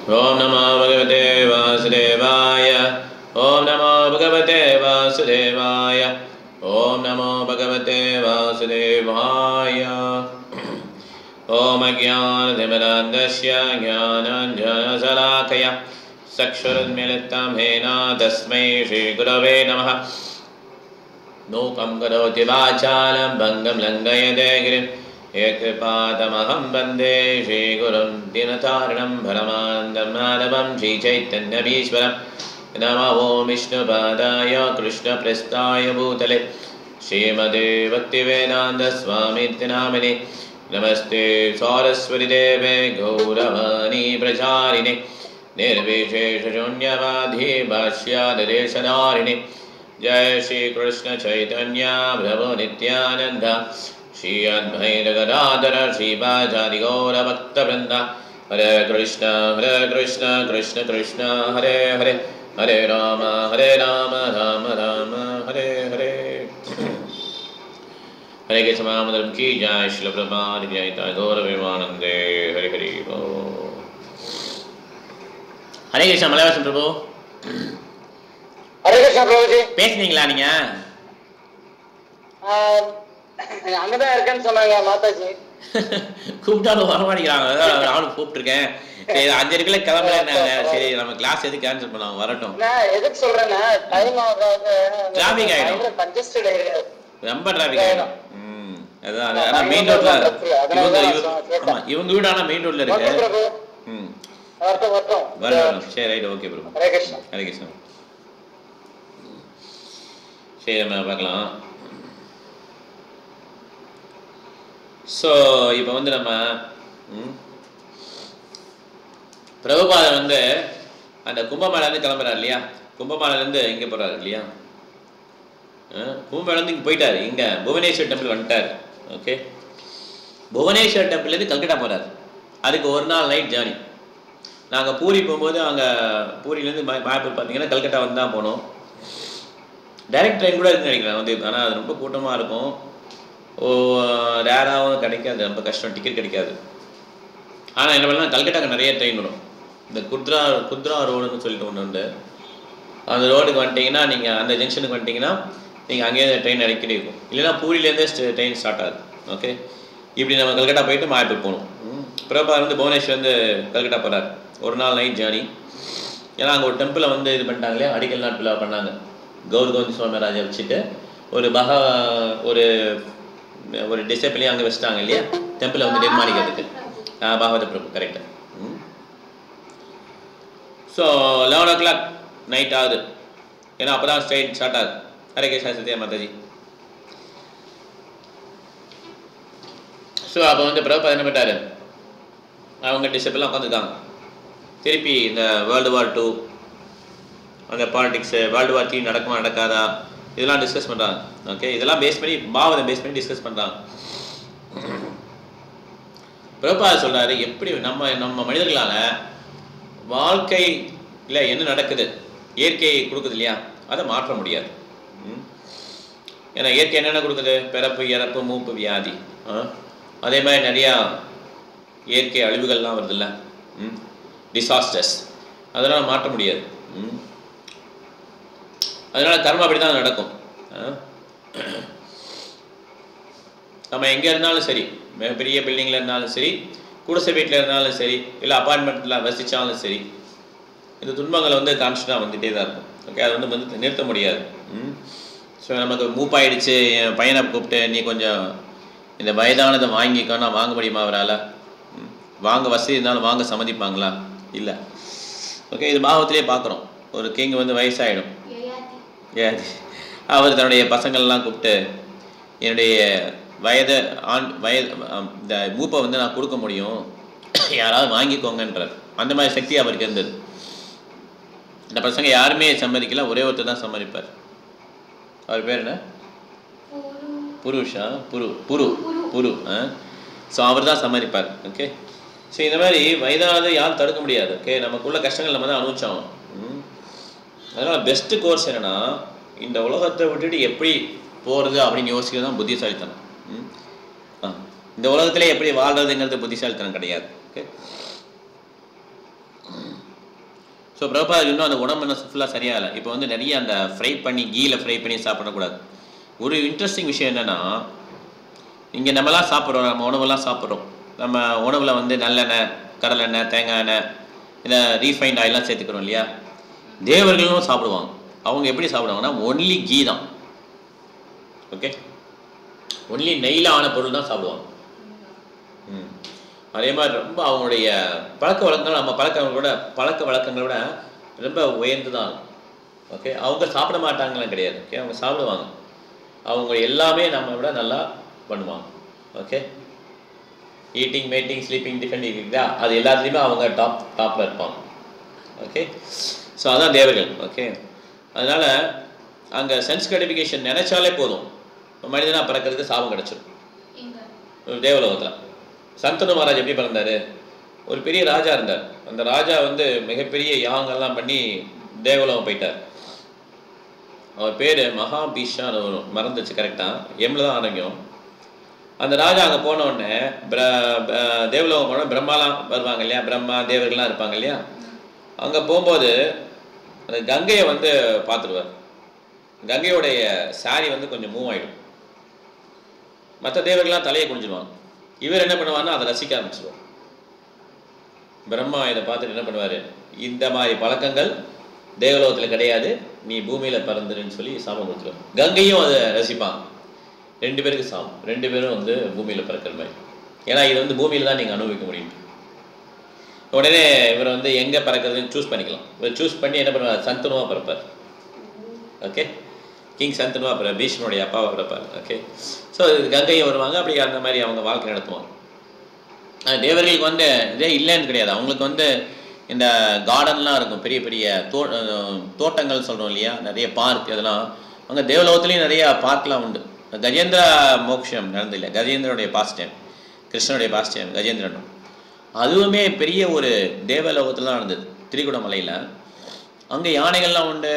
Om Namo Bhagavate Vasudevaya. Om Namo Bhagavate Vasudevaya. Om Namo Bhagavate Vasudevaya. Om Ajnana-timirandasya Jnananjana-salakaya Sakshuramilitam Hena Tasmai Shri Gurave Namaha. Nukam karoti vachalam bhangam langayate girim ekripatamaham bande Shri Gurum dinataranam bharamandam madhavam Shri Chaitanya-Ishwaram Namo Vishnupadaya Krishna Prestaya Bhutale Srimade Bhaktivedanta Swamiti Namini Namaste Saraswati Deve Gauravani Pracharine Nirvishesha Shunyavadhi Bhashyadadeshadarine Jai Shri Krishna Chaitanya Prabhu Nityananda Shri Advaita Gadadhara Shri Bhajadi Gaura Bhakta Vrinda Hare Krishna Krishna Krishna Hare Hare Hare Rama Rama Rama Hare Hare Hare Krishna Madharam Ki Jai Shri Prabhupada Ki Jai Gaura Vimanande Hare Hare Hare Krishna Malayalam Prabhu Hare Krishna Prabhuji. பேசுனீங்களா நீங்க? அங்கதான் இருக்கேன்னு சொன்னாங்க மாதாஜி. கூப்பிட்டாலும் வர மாட்டேங்கிறாங்க. நானும் கூப்பிட்டுருக்கேன். சரி 5 இருக்குல கிளம்புறேன்னாங்க. சரி நம்ம கிளாஸ் எதுக்கு கேன்சல் பண்ணலாம், வரட்டும். நான் எதுக்கு சொல்றேன்னா டைம் ஆகாது, டிராஃபிக் ஆயிடும், கன்ஜஸ்டட் ஏரியா, ரொம்ப டிராஃபிக் ஆயிடும். அதான் ஆனா மெயின் ரோட்ல இவங்க வீடு ஆனா மெயின் ரோட்ல இருக்கு. வரட்டும். சரி right, okay bro. Hare Krishna. Hare Krishna. சரி நம்ம பார்க்கலாம். ஸோ இப்போ வந்து நம்ம பிரபுபாதர் வந்து அந்த கும்பமேளாலேருந்து கிளம்புறாரு இல்லையா, கும்பமேளாலேருந்து இங்கே போகிறாரு இல்லையா, கும்பமேளாலேருந்து இங்கே போயிட்டார், இங்கே புவனேஸ்வர் டெம்பிள் வந்துட்டார். ஓகே, புவனேஸ்வர் டெம்பிள்லேருந்து கல்கட்டா போகிறார். அதுக்கு ஒரு நாள் நைட் ஜேர்னி. நாங்கள் பூரி போகும்போது அங்கே பூரியிலேருந்து மாயப்பூர் பார்த்தீங்கன்னா கல்கட்டா வந்து தான் போனோம். டைரக்ட் ட்ரெயின் கூட இருக்குன்னு நினைக்கிறேன் வந்து, ஆனால் அது ரொம்ப கூட்டமாக இருக்கும், ரேராகவும் கிடைக்காது, ரொம்ப கஷ்டம், டிக்கெட் கிடைக்காது. ஆனால் என்ன பண்ணலாம், கல்கட்டாக்கு நிறைய ட்ரெயின் வரும். இந்த குத்ரா ரோடுன்னு சொல்லிட்டு ஒன்று உண்டு, அந்த ரோடுக்கு வந்துட்டிங்கன்னா நீங்கள் அந்த ஜங்ஷனுக்கு வந்துட்டிங்கன்னா நீங்கள் அங்கேயே ட்ரெயின் அடிக்கடி இருக்கும். இல்லைன்னா பூரியிலேருந்தே ட்ரெயின் ஸ்டார்ட் ஆகுது. ஓகே, இப்படி நம்ம கல்கட்டா போயிட்டு மாயப்பூர் போகணும். பிரபாகர் வந்து புவனேஸ்வர் வந்து கல்கட்டா போகிறார், ஒரு நாள் நைட் ஜேர்னி. ஏன்னா அங்கே ஒரு டெம்பிளை வந்து இது பண்ணிட்டாங்களே, அடிக்கல் நாட் விழா பண்ணாங்க. கௌரி சுவாமிராஜை வச்சுட்டு ஒரு ஒரு டிசைபிளையும் அங்கே வச்சுட்டாங்க இல்லையா, டெம்பிளை வந்து நிர்மாணிக்கிறதுக்கு. பாகவத பிரபு கரெக்டாக. ஸோ 11 o'clock நைட் ஆகுது, ஏன்னா அப்போ தான் ஸ்ட்ரெயின் ஸ்டார்ட் ஆகுது. ஹரே கிருஷ்ணா சத்யா மாதாஜி. ஸோ அப்போ வந்து பிரபுபாதர் என்ன பண்ணிட்டாரு, அவங்க டிசைபிள்லாம் உட்காந்துருக்காங்க. திருப்பி இந்த வேர்ல்டு வார் 2 அந்த பாலிடிக்ஸு, வேர்ல்டு வார் 3 நடக்குமா நடக்காதா, இதெல்லாம் டிஸ்கஸ் பண்ணுறாங்க. ஓகே, இதெல்லாம் பேஸ் பண்ணி பாவத்தை பேஸ் பண்ணி டிஸ்கஸ் பண்ணுறாங்க. பிரபுபாதர் சொல்கிறாரு, எப்படி நம்ம மனிதர்களால் வாழ்க்கையில் என்ன நடக்குது, இயற்கை கொடுக்குது இல்லையா, அதை மாற்ற முடியாது. ஏன்னா இயற்கை என்னென்ன கொடுக்குது, பிறப்பு இறப்பு மூப்பு வியாதி, அதே மாதிரி நிறையா இயற்கை அழிவுகள்லாம் வருதுல்ல, டிசாஸ்டர்ஸ், அதெல்லாம் மாற்ற முடியாது. அதனால் கர்மம் அப்படி தான் நடக்கும். நம்ம எங்கே இருந்தாலும் சரி, பெரிய பில்டிங்கில் இருந்தாலும் சரி, குடிசை வீட்டில் இருந்தாலும் சரி, இல்லை அப்பார்ட்மெண்ட்டில் வசித்தாலும் சரி, இந்த துன்பங்களை வந்து கான்ஸ்டன்ட்டாக வந்துகிட்டே தான் இருக்கும். ஓகே, அதை வந்து நிறுத்த முடியாது. ஸோ நமக்கு மூப்பாயிடுச்சு, என் பையனை கூப்பிட்டு நீ கொஞ்சம் இந்த வயதானதை வாங்கிக்கோன்னா வாங்க முடியுமா அவரால்? வாங்க வசதி இருந்தாலும் வாங்க சம்மதிப்பாங்களா? இல்லை. ஓகே, இது பாவத்திலே பார்க்குறோம். ஒரு கிங் வந்து வயசாகிடும், அவர் தன்னுடைய பசங்கள்லாம் கூப்பிட்டு என்னுடைய வயது இந்த மூப்பை வந்து நான் கொடுக்க முடியும், யாராவது வாங்கிக்கோங்கன்றார். அந்த மாதிரி சக்தி அவருக்கு இருந்தது. இந்த பசங்க யாருமே சம்மதிக்கல, ஒரே ஒருத்தர் தான் சம்மதிப்பார். அவர் பேர் என்ன? புருஷா புரு. ஸோ அவர் தான் சம்மதிப்பார். ஓகே, ஸோ இந்த மாதிரி வயதானது யாரும் தடுக்க முடியாது. ஓகே, நமக்குள்ள கஷ்டங்கள் நம்ம தான் அனுபவிச்சோம். அதனால் பெஸ்ட்டு கோர்ஸ் என்னென்னா, இந்த உலகத்தை விட்டுட்டு எப்படி போகிறது அப்படின்னு யோசிக்கிறது தான் புத்திசாலித்தனம். இந்த உலகத்திலே எப்படி வாழ்கிறதுங்கிறது புத்திசாலித்தனம் கிடையாது. ஓகே, ஸோ பிரபா இன்னும் அந்த உடம்பு இன்னும் ஃபுல்லாக சரியாகலை. இப்போ வந்து நிறைய அந்த ஃப்ரை பண்ணி கீயில் ஃப்ரை பண்ணி சாப்பிடக்கூடாது. ஒரு இன்ட்ரெஸ்டிங் விஷயம் என்னென்னா, இங்கே நம்மலாம் சாப்பிட்றோம், நம்ம உணவுலாம் சாப்பிட்றோம். நம்ம உணவில் வந்து நல்லெண்ணெய், கடலெண்ணெய், தேங்காய் எண்ணெய், இந்த ரீஃபைண்ட் ஆயிலாம் சேர்த்துக்கிறோம் இல்லையா. தேவர்களும் சாப்பிடுவாங்க. அவங்க எப்படி சாப்பிடுவாங்கன்னா ஒன்லி கீ தான். ஓகே, ஒன்லி நெய்யில் ஆன பொருள் தான் சாப்பிடுவாங்க. அதே மாதிரி ரொம்ப அவங்களுடைய பழக்க வழக்கங்கள் நம்ம பழக்க வழக்கங்களோட ரொம்ப உயர்ந்து தான் இருக்கும். ஓகே, அவங்க சாப்பிட மாட்டாங்கலாம் கிடையாது. ஓகே, அவங்க சாப்பிடுவாங்க. அவங்க எல்லாமே நம்ம விட நல்லா பண்ணுவாங்க. Okay, eating, matting, sleeping, defending இருக்குதா, அது எல்லாத்துலேயுமே அவங்க டாப்பில் இருப்பாங்க. ஓகே, ஸோ அதான் தேவர்கள். ஓகே, அதனால் அங்கே சென்ஸ் கிராட்டிஃபிகேஷன் நினைச்சாலே போதும், மனிதனாக பிறக்கிறதுக்கு சாபம் கிடச்சிடும். தேவலோகத்தில் சந்தனு மகாராஜ் எப்படி பிறந்தார்? ஒரு பெரிய ராஜா இருந்தார். அந்த ராஜா வந்து மிகப்பெரிய யாகங்கள்லாம் பண்ணி தேவலோகம் போயிட்டார். அவர் பேர் மகாபீஷான்னு வரும், மறந்துச்சு கரெக்டாக, எம்மில் தான் ஆரோக்கியம். அந்த ராஜா அங்கே போன உடனே தேவலோகம் போனால் பிரம்மாலாம் வருவாங்க இல்லையா, பிரம்மா தேவர்கள்லாம் இருப்பாங்க இல்லையா. அங்கே போகும்போது அந்த கங்கையை வந்து பார்த்துடுவார். கங்கையோடைய சாரி வந்து கொஞ்சம் மூவ் ஆகிடும். மற்ற தேவர்கள்லாம் தலையை குனிஞ்சிடுவாங்க. இவர் என்ன பண்ணுவார்னா அதை ரசிக்க ஆரம்பிச்சிடுவார். பிரம்மா இதை பார்த்துட்டு என்ன பண்ணுவார், இந்த மாதிரி பழக்கங்கள் தேவலோகத்தில் கிடையாது, நீ பூமியில் பிறந்துருன்னு சொல்லி சாபம் கொடுத்துருவார். கங்கையும் அதை ரசிப்பாங்க. 2 பேருக்கு சாபம், 2 பேரும் வந்து பூமியில் பிறக்கிற மாதிரி. ஏன்னா இது வந்து பூமியில் தான் நீங்கள் அனுபவிக்க முடியும். உடனே இவர் வந்து எங்கே பிறக்கிறதுன்னு சூஸ் பண்ணிக்கலாம். இவர் சூஸ் பண்ணி என்ன பண்ணுவார், சந்தனுவாக பிறப்பார். ஓகே, கிங் சந்தனுவாக பிற பீஷ்மனுடைய அப்பாவை பிறப்பார். ஓகே, ஸோ கங்கையும் வருவாங்க. அப்படி அந்த மாதிரி அவங்க வாழ்க்கை நடத்துவாங்க. தேவர்களுக்கு வந்து இதே இல்லைன்னு கிடையாது. அவங்களுக்கு வந்து இந்த கார்டன்லாம் இருக்கும், பெரிய பெரிய தோட்டங்கள் சொல்கிறோம் இல்லையா, நிறைய பார்க், இதெல்லாம் அங்கே தேவலோகத்துலேயும் நிறையா பார்க்லாம் உண்டு. கஜேந்திர மோக்ஷம் நடந்தில்லை, கஜேந்திரனுடைய பாஸ்ட் டைம், கிருஷ்ணனுடைய பாஸ்ட் டைம் கஜேந்திரனும், அதுவுமே பெரிய ஒரு தேவலோகத்தில் தான் நடந்தது, திரிகுடமலையில். அங்கே யானைகள்லாம் உண்டு.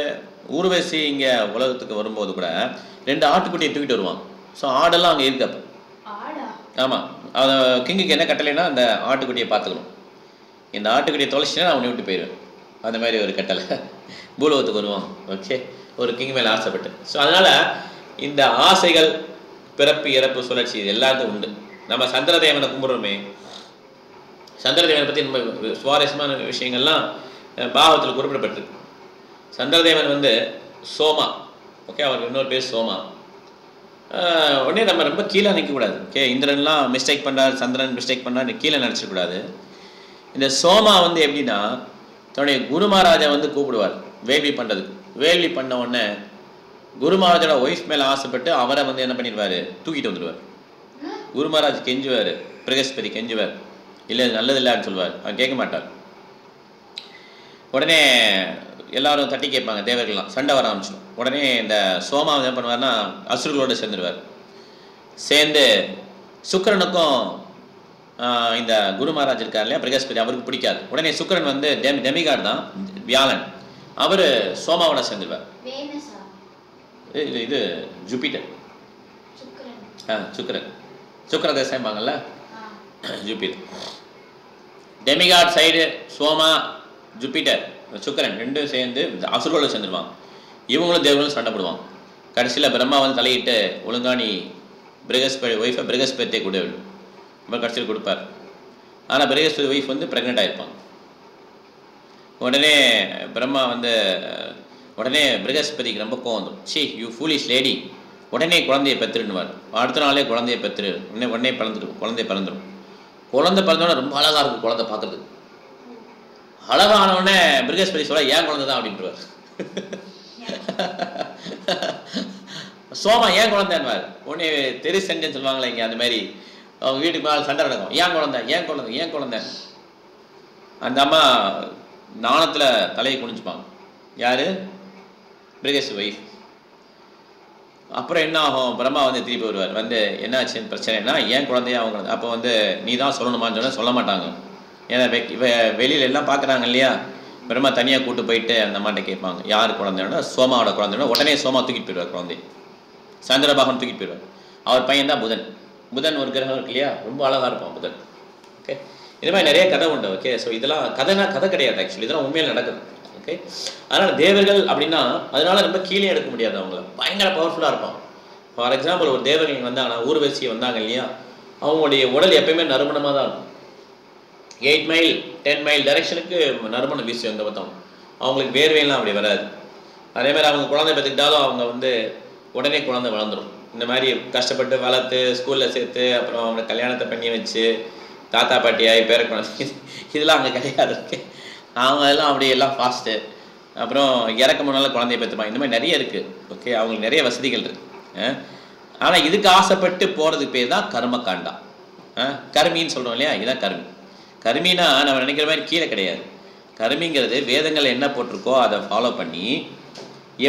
ஊர்வசி இங்கே உலகத்துக்கு வரும்போது கூட 2 ஆட்டுக்குட்டியை தூக்கிட்டு வருவாங்க. ஸோ ஆடெல்லாம் அங்கே இருக்கு. அப்போ ஆமாம், அதை கிங்குக்கு என்ன கட்டளைன்னா அந்த ஆட்டுக்குட்டியை பார்த்துக்கணும். இந்த ஆட்டுக்குட்டியை தொலைச்சினா அவனை விட்டு போயிடுவேன், அந்த மாதிரி ஒரு கட்டளை. பூலோகத்துக்கு வருவான். ஓகே, ஒரு கிங் மேலே ஆசைப்பட்டு. ஸோ அதனால் இந்த ஆசைகள், பிறப்பு இறப்பு சுழற்சி, இது எல்லாத்துக்கும் உண்டு. நம்ம சந்திரதேவனை கும்பிட்றோமே, சந்திரதேவனை பற்றி நம்ம சுவாரஸ்யமான விஷயங்கள்லாம் பாகவத்தில் குறிப்பிடப்பட்டிருக்கு. சந்திரதேவன் வந்து சோமா. ஓகே, அவருக்கு இன்னொரு பேர் சோமா. உடனே நம்ம ரொம்ப கீழே நிற்கக்கூடாது. ஓகே, இந்திரன்லாம் மிஸ்டேக் பண்ணுறாரு, சந்திரன் மிஸ்டேக் பண்ணுறாரு, கீழே நினச்சிடக்கூடாது. இந்த சோமா வந்து எப்படின்னா தன்னுடைய குரு மகாராஜா வந்து கூப்பிடுவார் வேள்வி பண்ணுறதுக்கு. வேள்வி பண்ண உடனே குரு மகாராஜோட ஒய்ஃப் மேலே ஆசைப்பட்டு அவரை வந்து என்ன பண்ணிடுவார், தூக்கிட்டு வந்துடுவார். குரு மகாராஜ் கெஞ்சுவார், பிரகஸ்பதி கெஞ்சுவார், இல்லை நல்லது இல்லைன்னு சொல்லுவார். அவன் கேட்க மாட்டார். உடனே எல்லாரும் தட்டி கேட்பாங்க, தேவர்கள்லாம் சண்டை வர ஆரம்பிச்சிடும். உடனே இந்த சோமா என்ன பண்ணுவார்னா அசுரர்களோடு சேர்ந்துடுவார். சேர்ந்து சுக்கிரனுக்கும் இந்த குரு மகாராஜ் இருக்கார் இல்லையா பிரகஸ்பதி, அவருக்கு பிடிக்காது. உடனே சுக்கிரன் வந்து டெமிகாட் தான், வியாழன், அவர் சோமாவோட சேர்ந்துடுவார். இது ஜூபிட்டர், சுக்கிர தேசம்பாங்கல்ல, ஜூபிட்டர். டெமிகாட் சைடு சோமா, ஜூபிட்டர், சுக்கிரன் ரெண்டும் சேர்ந்து அசுரோட சேர்ந்துருவாங்க. இவங்களும் தேவர்களும் சண்டை போடுவாங்க. கடைசியில் பிரம்மா வந்து தலையிட்டு ஒழுங்காணி பிரகஸ்பதி ஒய்ஃபை பிரகஸ்பதியை கூட ரொம்ப கடைசியில் கொடுப்பார். ஆனால் பிரகஸ்பதி ஒய்ஃப் வந்து ப்ரெக்னென்ட் ஆகிருப்பாங்க. உடனே பிரகஸ்பதிக்கு ரொம்ப கோவம் வந்துடும். சி யூ ஃபூலிஷ் லேடி, உடனே குழந்தையை பெற்றுடுவார். அடுத்த நாளே குழந்தையை பெற்று உடனே குழந்தை பிறந்துடும். குழந்தை பிறந்தோடனே ரொம்ப அழகாக இருக்கும் குழந்தை பார்க்குறதுக்கு. அழகானவுடனே பிரகஸ்பதி சொல்ல ஏன் குழந்தை தான் அப்படின்ட்டுருவார். சோமா ஏன் குழந்தைன்னுவார். உடனே தெரு செஞ்சேன்னு சொல்லுவாங்களே இங்கே, அந்த மாதிரி அவங்க வீட்டுக்கு மேலே சண்டை நடக்கும். ஏன் குழந்தை. அந்த அம்மா நாணத்தில் தலையை குனிஞ்சுப்பாங்க. யார்? பிரகஸ்பதி ஒய்ஃப். அப்புறம் என்ன ஆகும், பிரம்மா வந்து திருப்பி வருவார். வந்து என்னாச்சுன்னு பிரச்சனைனா ஏன் குழந்தையா அவங்க குழந்தை. அப்போ வந்து நீ தான் சொல்லணுமான்னு சொன்னால் சொல்ல மாட்டாங்க. ஏன்னா வெளியில எல்லாம் பார்க்குறாங்க இல்லையா. பிரம்மா தனியாக கூட்டு போயிட்டு அந்த அம்மாட்ட கேட்பாங்க யார் குழந்தைன்னா சோமாவோட குழந்தைன்னா. உடனே சோமா தூக்கிட்டு போயிடுவார் குழந்தை. சந்திரபாகன் தூக்கிட்டு போயிடுவார். அவர் பையன் தான் புதன் ஒரு கிரகம் இருக்கு இல்லையா, ரொம்ப அழகாக இருப்பான் புதன். ஓகே, இது மாதிரி நிறைய கதை உண்டு. ஓகே, ஸோ இதெல்லாம் கதை கிடையாது ஆக்சுவலி, இதெல்லாம் உண்மையில் நடக்குது. ஓகே. அதனால் தேவர்கள் அப்படின்னா அதனால ரொம்ப கீழே எடுக்க முடியாது, அவங்கள பயங்கர பவர்ஃபுல்லாக இருப்பான். ஃபார் எக்ஸாம்பிள் ஒரு தேவர்கள் வந்தாங்கன்னா, ஊர்வசி வந்தாங்க இல்லையா, அவங்களுடைய உடல் எப்பயுமே நறுமணமாக தான் இருக்கும். 8 மைல் 10 மைல் டைரெக்ஷனுக்கு நறுமணம் வீசும் எங்கே பார்த்தோம். அவங்களுக்கு வேர்வையெல்லாம் அப்படி வராது. அதே மாதிரி அவங்க குழந்தை பெற்றுக்கிட்டாலும் அவங்க வந்து உடனே குழந்தை வளர்ந்துடும். இந்த மாதிரி கஷ்டப்பட்டு வளர்த்து ஸ்கூலில் சேர்த்து அப்புறம் அவங்க கல்யாணத்தை பண்ணி வச்சு தாத்தா பாட்டியாகி பேர குழந்தை இதெல்லாம் அங்கே கிடையாது. அவங்க எல்லாம் அப்படி எல்லாம் ஃபாஸ்ட்டு. அப்புறம் இறக்க முன்னால் குழந்தைய பெற்றுப்பாங்க. இந்த மாதிரி நிறைய இருக்குது. ஓகே, அவங்களுக்கு நிறைய வசதிகள் இருக்குது. ஆனால் இதுக்கு ஆசைப்பட்டு போகிறதுக்கு பேர் தான் கர்மகாண்டா. கர்மின்னு சொல்கிறோம் இல்லையா, இதுதான் கர்மி. கர்மினா நம்ம நினைக்கிற மாதிரி கீழே கிடையாது. கர்மிங்கிறது வேதங்கள் என்ன போட்டிருக்கோ அதை ஃபாலோ பண்ணி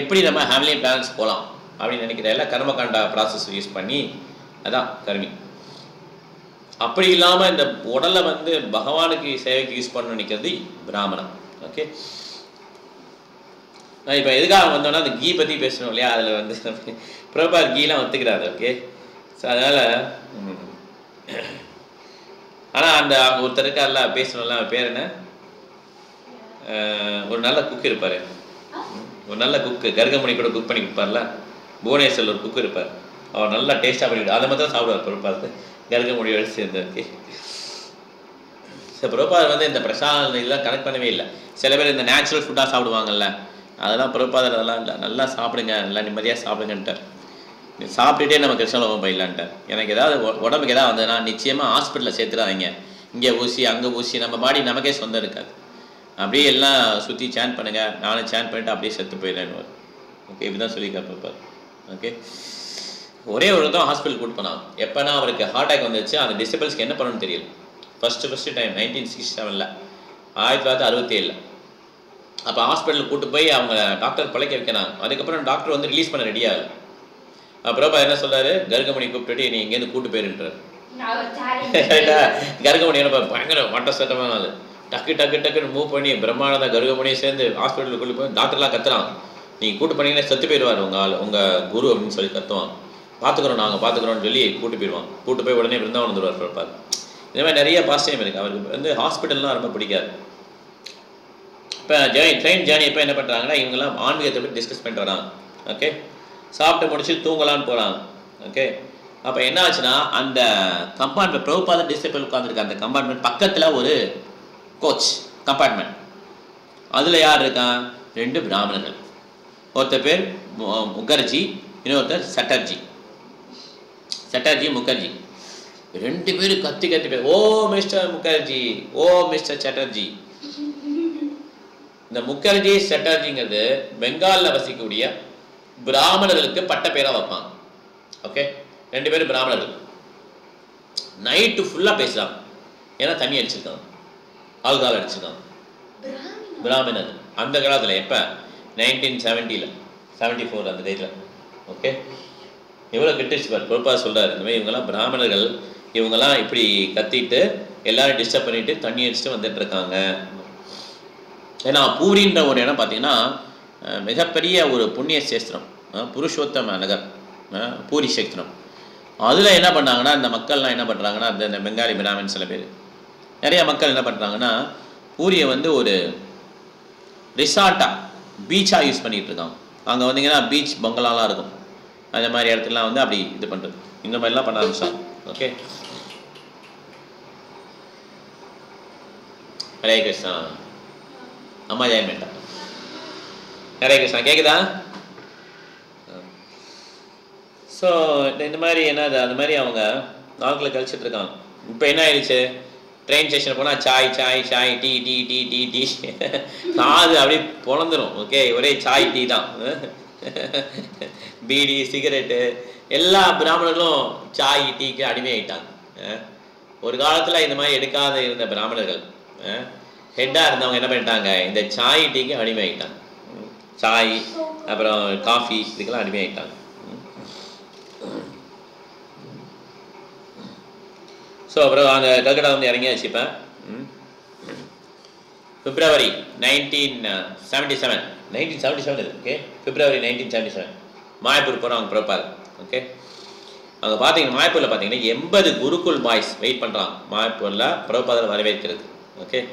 எப்படி நம்ம ஹேம்லின் பிளானட்ஸ் போகலாம் அப்படின்னு நினைக்கிற எல்லாம் கர்மகாண்டா ப்ராசஸ் யூஸ் பண்ணி அதான் கர்மி. அப்படி இல்லாமல் இந்த உடலை வந்து பகவானுக்கு சேவைக்கு யூஸ் பண்ண நினைக்கிறது பிராமணம். ஓகே, நான் இப்போ எதுக்காக வந்தோன்னா அந்த கீ பற்றி பேசணும் இல்லையா, அதில் வந்து பிரபார் கீலாம் ஒத்துக்கிறாரு. ஓகே, ஸோ அதனால் ஆனால் அந்த அவங்க ஒருத்தர் இருக்கார்ல பேசணும்ல, பேர் என்ன, ஒரு நல்ல குக் இருப்பார், ஒரு நல்ல குக்கு, கர்கமணி கூட குக் பண்ணி கொடுப்பார்ல, புவனேஸ்வரில் ஒரு குக்கு இருப்பார், அவர் நல்லா டேஸ்ட்டாக பண்ணிவிட்டு அதை மட்டும் சாப்பிடுவார் பிரபாத், கர்கமொழியோடு சேர்ந்து. ஓகே, ஸோ பிரபாத் வந்து இந்த பிரசாதம் இதெல்லாம் கனெக்ட் பண்ணவே இல்லை. சில பேர் இந்த நேச்சுரல் ஃபுட்டாக சாப்பிடுவாங்கல்ல, அதெல்லாம் பிரபாத் அதெல்லாம் இல்லை, நல்லா சாப்பிடுங்க, நல்லா நிம்மதியாக சாப்பிடுங்கன்ட்டார். சாப்பிட்டுட்டே நம்ம கிருஷ்ணலோகம் போயிடலான்ட்டார். எனக்கு ஏதாவது உடம்புக்கு ஏதாவது வந்ததுன்னா நிச்சயமாக ஹாஸ்பிட்டலில் சேர்த்துடாதீங்க, இங்கே ஊசி அங்கே ஊசி, நம்ம பாடி நமக்கே சொந்தம் இருக்காது. அப்படியே எல்லாம் சுற்றி சேன் பண்ணுங்கள், நானும் சேன் பண்ணிவிட்டு அப்படியே செத்து போயிடுறேன்னு. ஓகே, இப்படி தான் சொல்லியிருக்கார் பிரபாத். ஓகே, ஒரே ஒரு தான் ஹாஸ்பிட்டல் கூட்டு போனான். எப்போனா அவருக்கு ஹார்ட் அட்டாக் வந்துச்சு. அந்த டிசபிள்ஸ்க்கு என்ன பண்ணணும்னு தெரியல. First time 1967 1967. அப்போ ஹாஸ்பிட்டலுக்கு கூட்டு போய் அவங்க டாக்டர் பழைக்க வைக்கிறாங்க. அதுக்கப்புறம் டாக்டர் வந்து ரிலீஸ் பண்ண ரெடியாகல. பிரபா என்ன சொல்கிறாரு, கர்கமணி கூப்பிட்டுட்டு நீ இங்கேருந்து கூட்டு போயிருன்றார். கர்கமணி என்ன பயங்கர வட்ட சட்டமான ஆள், டக்கு டக்கு டக்குன்னு மூவ் பண்ணி பிரம்மானந்த கர்கமணியை சேர்ந்து ஹாஸ்பிட்டலுக்கு கூட்டு போய் டாக்டர்லாம் கத்துறான், நீங்கள் கூட்டு பண்ணீங்கன்னா செத்து போயிடுவார் உங்கள் ஆள், உங்கள் குரு அப்படின்னு சொல்லி கத்துவான். பார்த்துக்குறோம் நாங்கள் பார்த்துக்குறோன்னு சொல்லி கூட்டு போயிடுவான். கூட்டு போய் உடனே பிருந்தாவன் வந்துடுவார் பிரபா. இந்த மாதிரி நிறைய பாசிட்டிவ் இருக்குது. அவருக்கு வந்து ஹாஸ்பிட்டல்லாம் ரொம்ப பிடிக்காது. இப்போ ட்ரெயின் ஜேர்னி இப்போ என்ன பண்ணுறாங்கன்னா, இவங்கெல்லாம் ஆன்மீகத்தை பற்றி டிஸ்கஸ் பண்ணிட்டு வராங்க. ஓகே, சாப்பிட்டு முடிச்சு தூங்கலான்னு போகிறாங்க. ஓகே, அப்போ என்ன ஆச்சுன்னா அந்த கம்பார்ட்மெண்ட் பிரபுபாத டிசிபிள் உட்காந்துருக்கு, அந்த கம்பார்ட்மெண்ட் பக்கத்தில் ஒரு கோச் கம்பார்ட்மெண்ட். அதில் யார் இருக்கான், 2 பிராமணர்கள். ஒருத்தர் பேர் முகர்ஜி, இன்னொருத்தர் சட்டர்ஜி. சட்டர்ஜி முகர்ஜி 2 பேரும் கத்தி கத்தி பேர், ஓ மிஸ்டர் முகர்ஜி, ஓ மிஸ்டர் சட்டர்ஜி. இந்த முகர்ஜி சட்டர்ஜிங்கிறது பெங்காலில் வசிக்கக்கூடிய பிராமணர்களுக்கு பட்ட பேராக வைப்பாங்க. ஓகே, 2 பேரும் பிராமணர்கள். நைட்டு ஃபுல்லாக பேசுகிறாங்க, ஏன்னா தண்ணி அடிச்சிருக்காங்க, ஆல்கால் அடிச்சிருக்காங்க. பிராமணர் அந்த காலத்தில் எப்போ 1970 74 அந்த டேட்டில். ஓகே, எவ்வளோ கெட்டுச்சு பார். பிரபா சொல்கிறார், இந்த மாதிரி இவங்கெல்லாம் பிராமணர்கள், இவங்கெல்லாம் இப்படி கத்திட்டு எல்லாரும் டிஸ்டர்ப் பண்ணிட்டு தண்ணி அடிச்சுட்டு வந்துட்டு இருக்காங்க. ஏன்னா பூரின்ற ஒரு இடம் பார்த்தீங்கன்னா மிகப்பெரிய ஒரு புண்ணிய சேஸ்திரம், புருஷோத்தம நகர், பூரி சேஸ்திரம். அதில் என்ன பண்ணாங்கன்னா இந்த மக்கள்லாம் என்ன பண்ணுறாங்கன்னா, அந்த பெங்காலி பிராமின் சில பேர் நிறைய மக்கள் என்ன பண்ணுறாங்கன்னா, பூரியை வந்து ஒரு ரிசார்ட்டாக பீச்சாக யூஸ் பண்ணிகிட்டு இருக்காங்க. அங்கே வந்தீங்கன்னா பீச் பங்களாலாம் இருக்கும், அந்த மாதிரி இடத்துலலாம் வந்து அப்படி இது பண்ணுறது, இந்த மாதிரிலாம் பண்ண ஆரம்பிச்சாங்க. ஓகே, ஹரே கிருஷ்ணா. அம்மா ஜெயமேட்டா, ஹரே கிருஷ்ணா கேட்குதா? ஸோ இந்த மாதிரி என்னது அந்த மாதிரி அவங்க நாட்களை கழிச்சிட்டு இருக்காங்க. இப்போ என்ன ஆயிடுச்சு, ட்ரெயின் ஸ்டேஷன் போனால் Sai Sai Sai, tea tea tea tea tea, காது அப்படியே பொழந்துடும். ஓகே, ஒரே சாய் டீ தான். பீடி சிகரெட்டு, எல்லா பிராமணர்களும் சாய் டீக்கு அடிமையாயிட்டாங்க. ஒரு காலத்தில் இந்த மாதிரி எடுக்காத இருந்த பிராமணர்கள் ஹெட்டாக இருந்தவங்க என்ன பண்ணிட்டாங்க, இந்த சாய் டீக்கு அடிமையாயிட்டாங்க. சாய் அப்புறம் காஃபி இதுக்கெல்லாம் அடிமையாயிட்டாங்க. ஸோ அப்புறம் அந்த கல்கட்டா வந்து இறங்கியாச்சு. இப்போ பிப்ரவரி 1977 இது. ஓகே, பிப்ரவரி 1977 மாயப்பூர் போகிறாங்க பிரபாத். ஓகே, அங்கே பார்த்தீங்கன்னா மாயப்பூரில் பார்த்தீங்கன்னா 80 குருகுல் பாய்ஸ் வெயிட் பண்ணுறாங்க மாயப்பூரில் பிரபாதில் வரவேற்கிறது. Okay.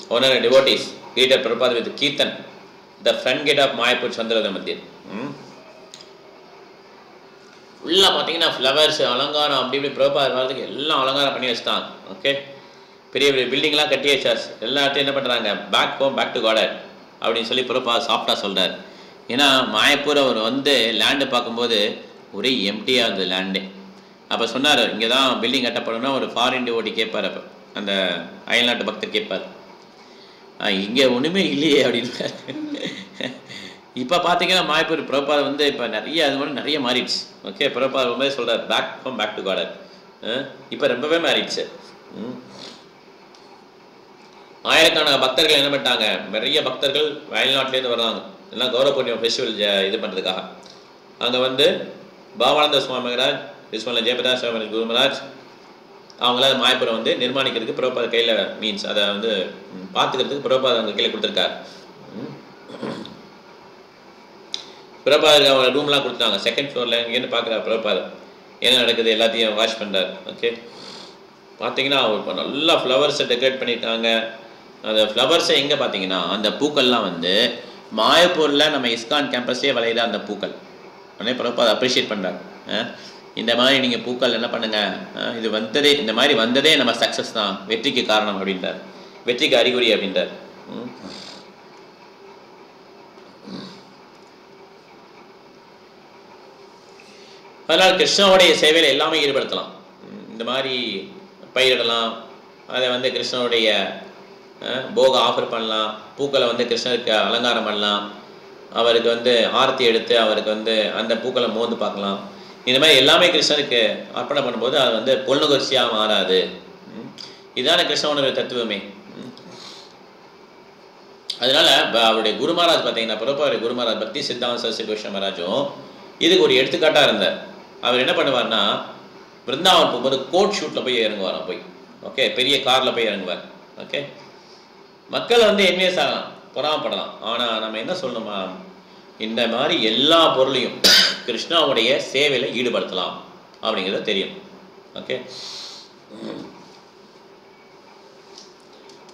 Honored devotees greeted Prabhupada with Kirtan, the front gate of Mayapur Chandradam Mandir. ஃபுல்லாக பார்த்தீங்கன்னா ஃப்ளவர்ஸ் அலங்காரம் அப்படி இப்படி பிரபாத் வரதுக்கு எல்லாம் அலங்காரம் பண்ணி வச்சுட்டாங்க. ஓகே, பெரிய பெரிய பில்டிங்லாம் கட்டி வச்சார். எல்லாத்தையும் என்ன பண்ணுறாங்க, பேக் டு காடர் அப்படின்னு சொல்லி பிரபாத் சாஃப்டாக சொல்கிறார். ஏன்னா மாயப்பூர் அவர் வந்து லேண்டு பார்க்கும்போது ஒரே எம்டியாக இருந்தது லேண்டு. அப்போ சொன்னார், இங்கே தான் பில்டிங் கட்டப்படணும்னா ஒரு ஃபாரின் டிவோட்டி கேட்பார். அப்போ அந்த அயல்நாட்டு பக்தர் கேட்பார், இங்கே ஒன்றுமே இல்லையே அப்படின்னு. இப்போ பார்த்தீங்கன்னா மாயப்பூர் பிரபாத் வந்து இப்போ நிறைய அது மாதிரி நிறைய மாறிடுச்சு. ஓகே, பிரபாத் ரொம்ப சொல்கிறார் பேக் டு காடர். இப்போ ரொம்பவே மாறிடுச்சு. ஆயிரக்கணக்கான பக்தர்கள் என்ன பண்ணிட்டாங்க, நிறைய பக்தர்கள் அயல்நாட்டிலேருந்து வர்றாங்க. எல்லாம் கௌரவ பூர்ணிமா ஃபெஸ்டிவல் இது பண்ணுறதுக்காக. அங்கே வந்து பாபானந்த சுவாமி மகராஜ், விஸ்வல ஜெயபிரகாஷ் சுவாமி குரு மகாராஜ் அவங்களாம் மாயப்புரம் வந்து நிர்மாணிக்கிறதுக்கு பிரபாத் கையில் மீன்ஸ் அதை வந்து பார்த்துக்கிறதுக்கு பிரபாத் அவங்க கையில் கொடுத்துருக்காரு. பிரபாத் அவங்க ரூம்லாம் கொடுத்தாங்க. செகண்ட் ஃப்ளோரில் இங்கேருந்து பார்க்குறாரு பிரபாத் என்ன நடக்குது எல்லாத்தையும் வாஷ் பண்ணுறாரு. ஓகே, பார்த்தீங்கன்னா இப்போ நல்லா ஃப்ளவர்ஸை டெக்கரேட் பண்ணியிருக்காங்க. அந்த ஃப்ளவர்ஸை எங்கே பார்த்தீங்கன்னா அந்த பூக்கள்லாம் வந்து மாயப்பூரில் நம்ம இஸ்கான் கேம்பஸ்லேயே விளையிற அந்த பூக்கள் உடனே பிரபாத் அப்ரிஷியேட் பண்ணுறாங்க. இந்த மாதிரி நீங்கள் பூக்கள் என்ன பண்ணுங்கள், இது வந்ததே இந்த மாதிரி வந்ததே நம்ம சக்ஸஸ் தான், வெற்றிக்கு காரணம் அப்படின்றார், வெற்றிக்கு அறிகுறி அப்படின்றார். அதனால் கிருஷ்ணனுடைய சேவையில் எல்லாமே ஈடுபடுத்தலாம். இந்த மாதிரி பயிரிடலாம், அதை வந்து கிருஷ்ணனுடைய போக ஆஃபர் பண்ணலாம், பூக்களை வந்து கிருஷ்ணருக்கு அலங்காரம் பண்ணலாம், அவருக்கு வந்து ஆரத்தி எடுத்து அவருக்கு வந்து அந்த பூக்களை மோந்து பார்க்கலாம். இந்த மாதிரி எல்லாமே கிருஷ்ணருக்கு அர்ப்பணம் பண்ணும்போது அது வந்து பொல்நுகர்ச்சியாக மாறாது. இதுதான கிருஷ்ணனுடைய தத்துவமே. அதனால அவருடைய குரு மகாராஜ் பார்த்தீங்கன்னா பிரபாவுடைய குரு மகாராஜ் பக்தி சித்தாந்த சரஸ்வதி கோஸ்வாமி மகாராஜும் இதுக்கு ஒரு எடுத்துக்காட்டாக இருந்தார். அவர் என்ன பண்ணுவார்னா விருந்தாவன் போகும்போது கோட் ஷூட்டில் போய் இறங்குவாராம். போய் ஓகே பெரிய காரில் போய் இறங்குவார். ஓகே, மக்கள் வந்து என்வியஸ் ஆகலாம், பொறாமப்படலாம். ஆனால் நம்ம என்ன சொல்லணுமா, இந்த மாதிரி எல்லா பொருளையும் கிருஷ்ணாவுடைய சேவையில் ஈடுபடுத்தலாம் அப்படிங்கிறது தெரியும். ஓகே,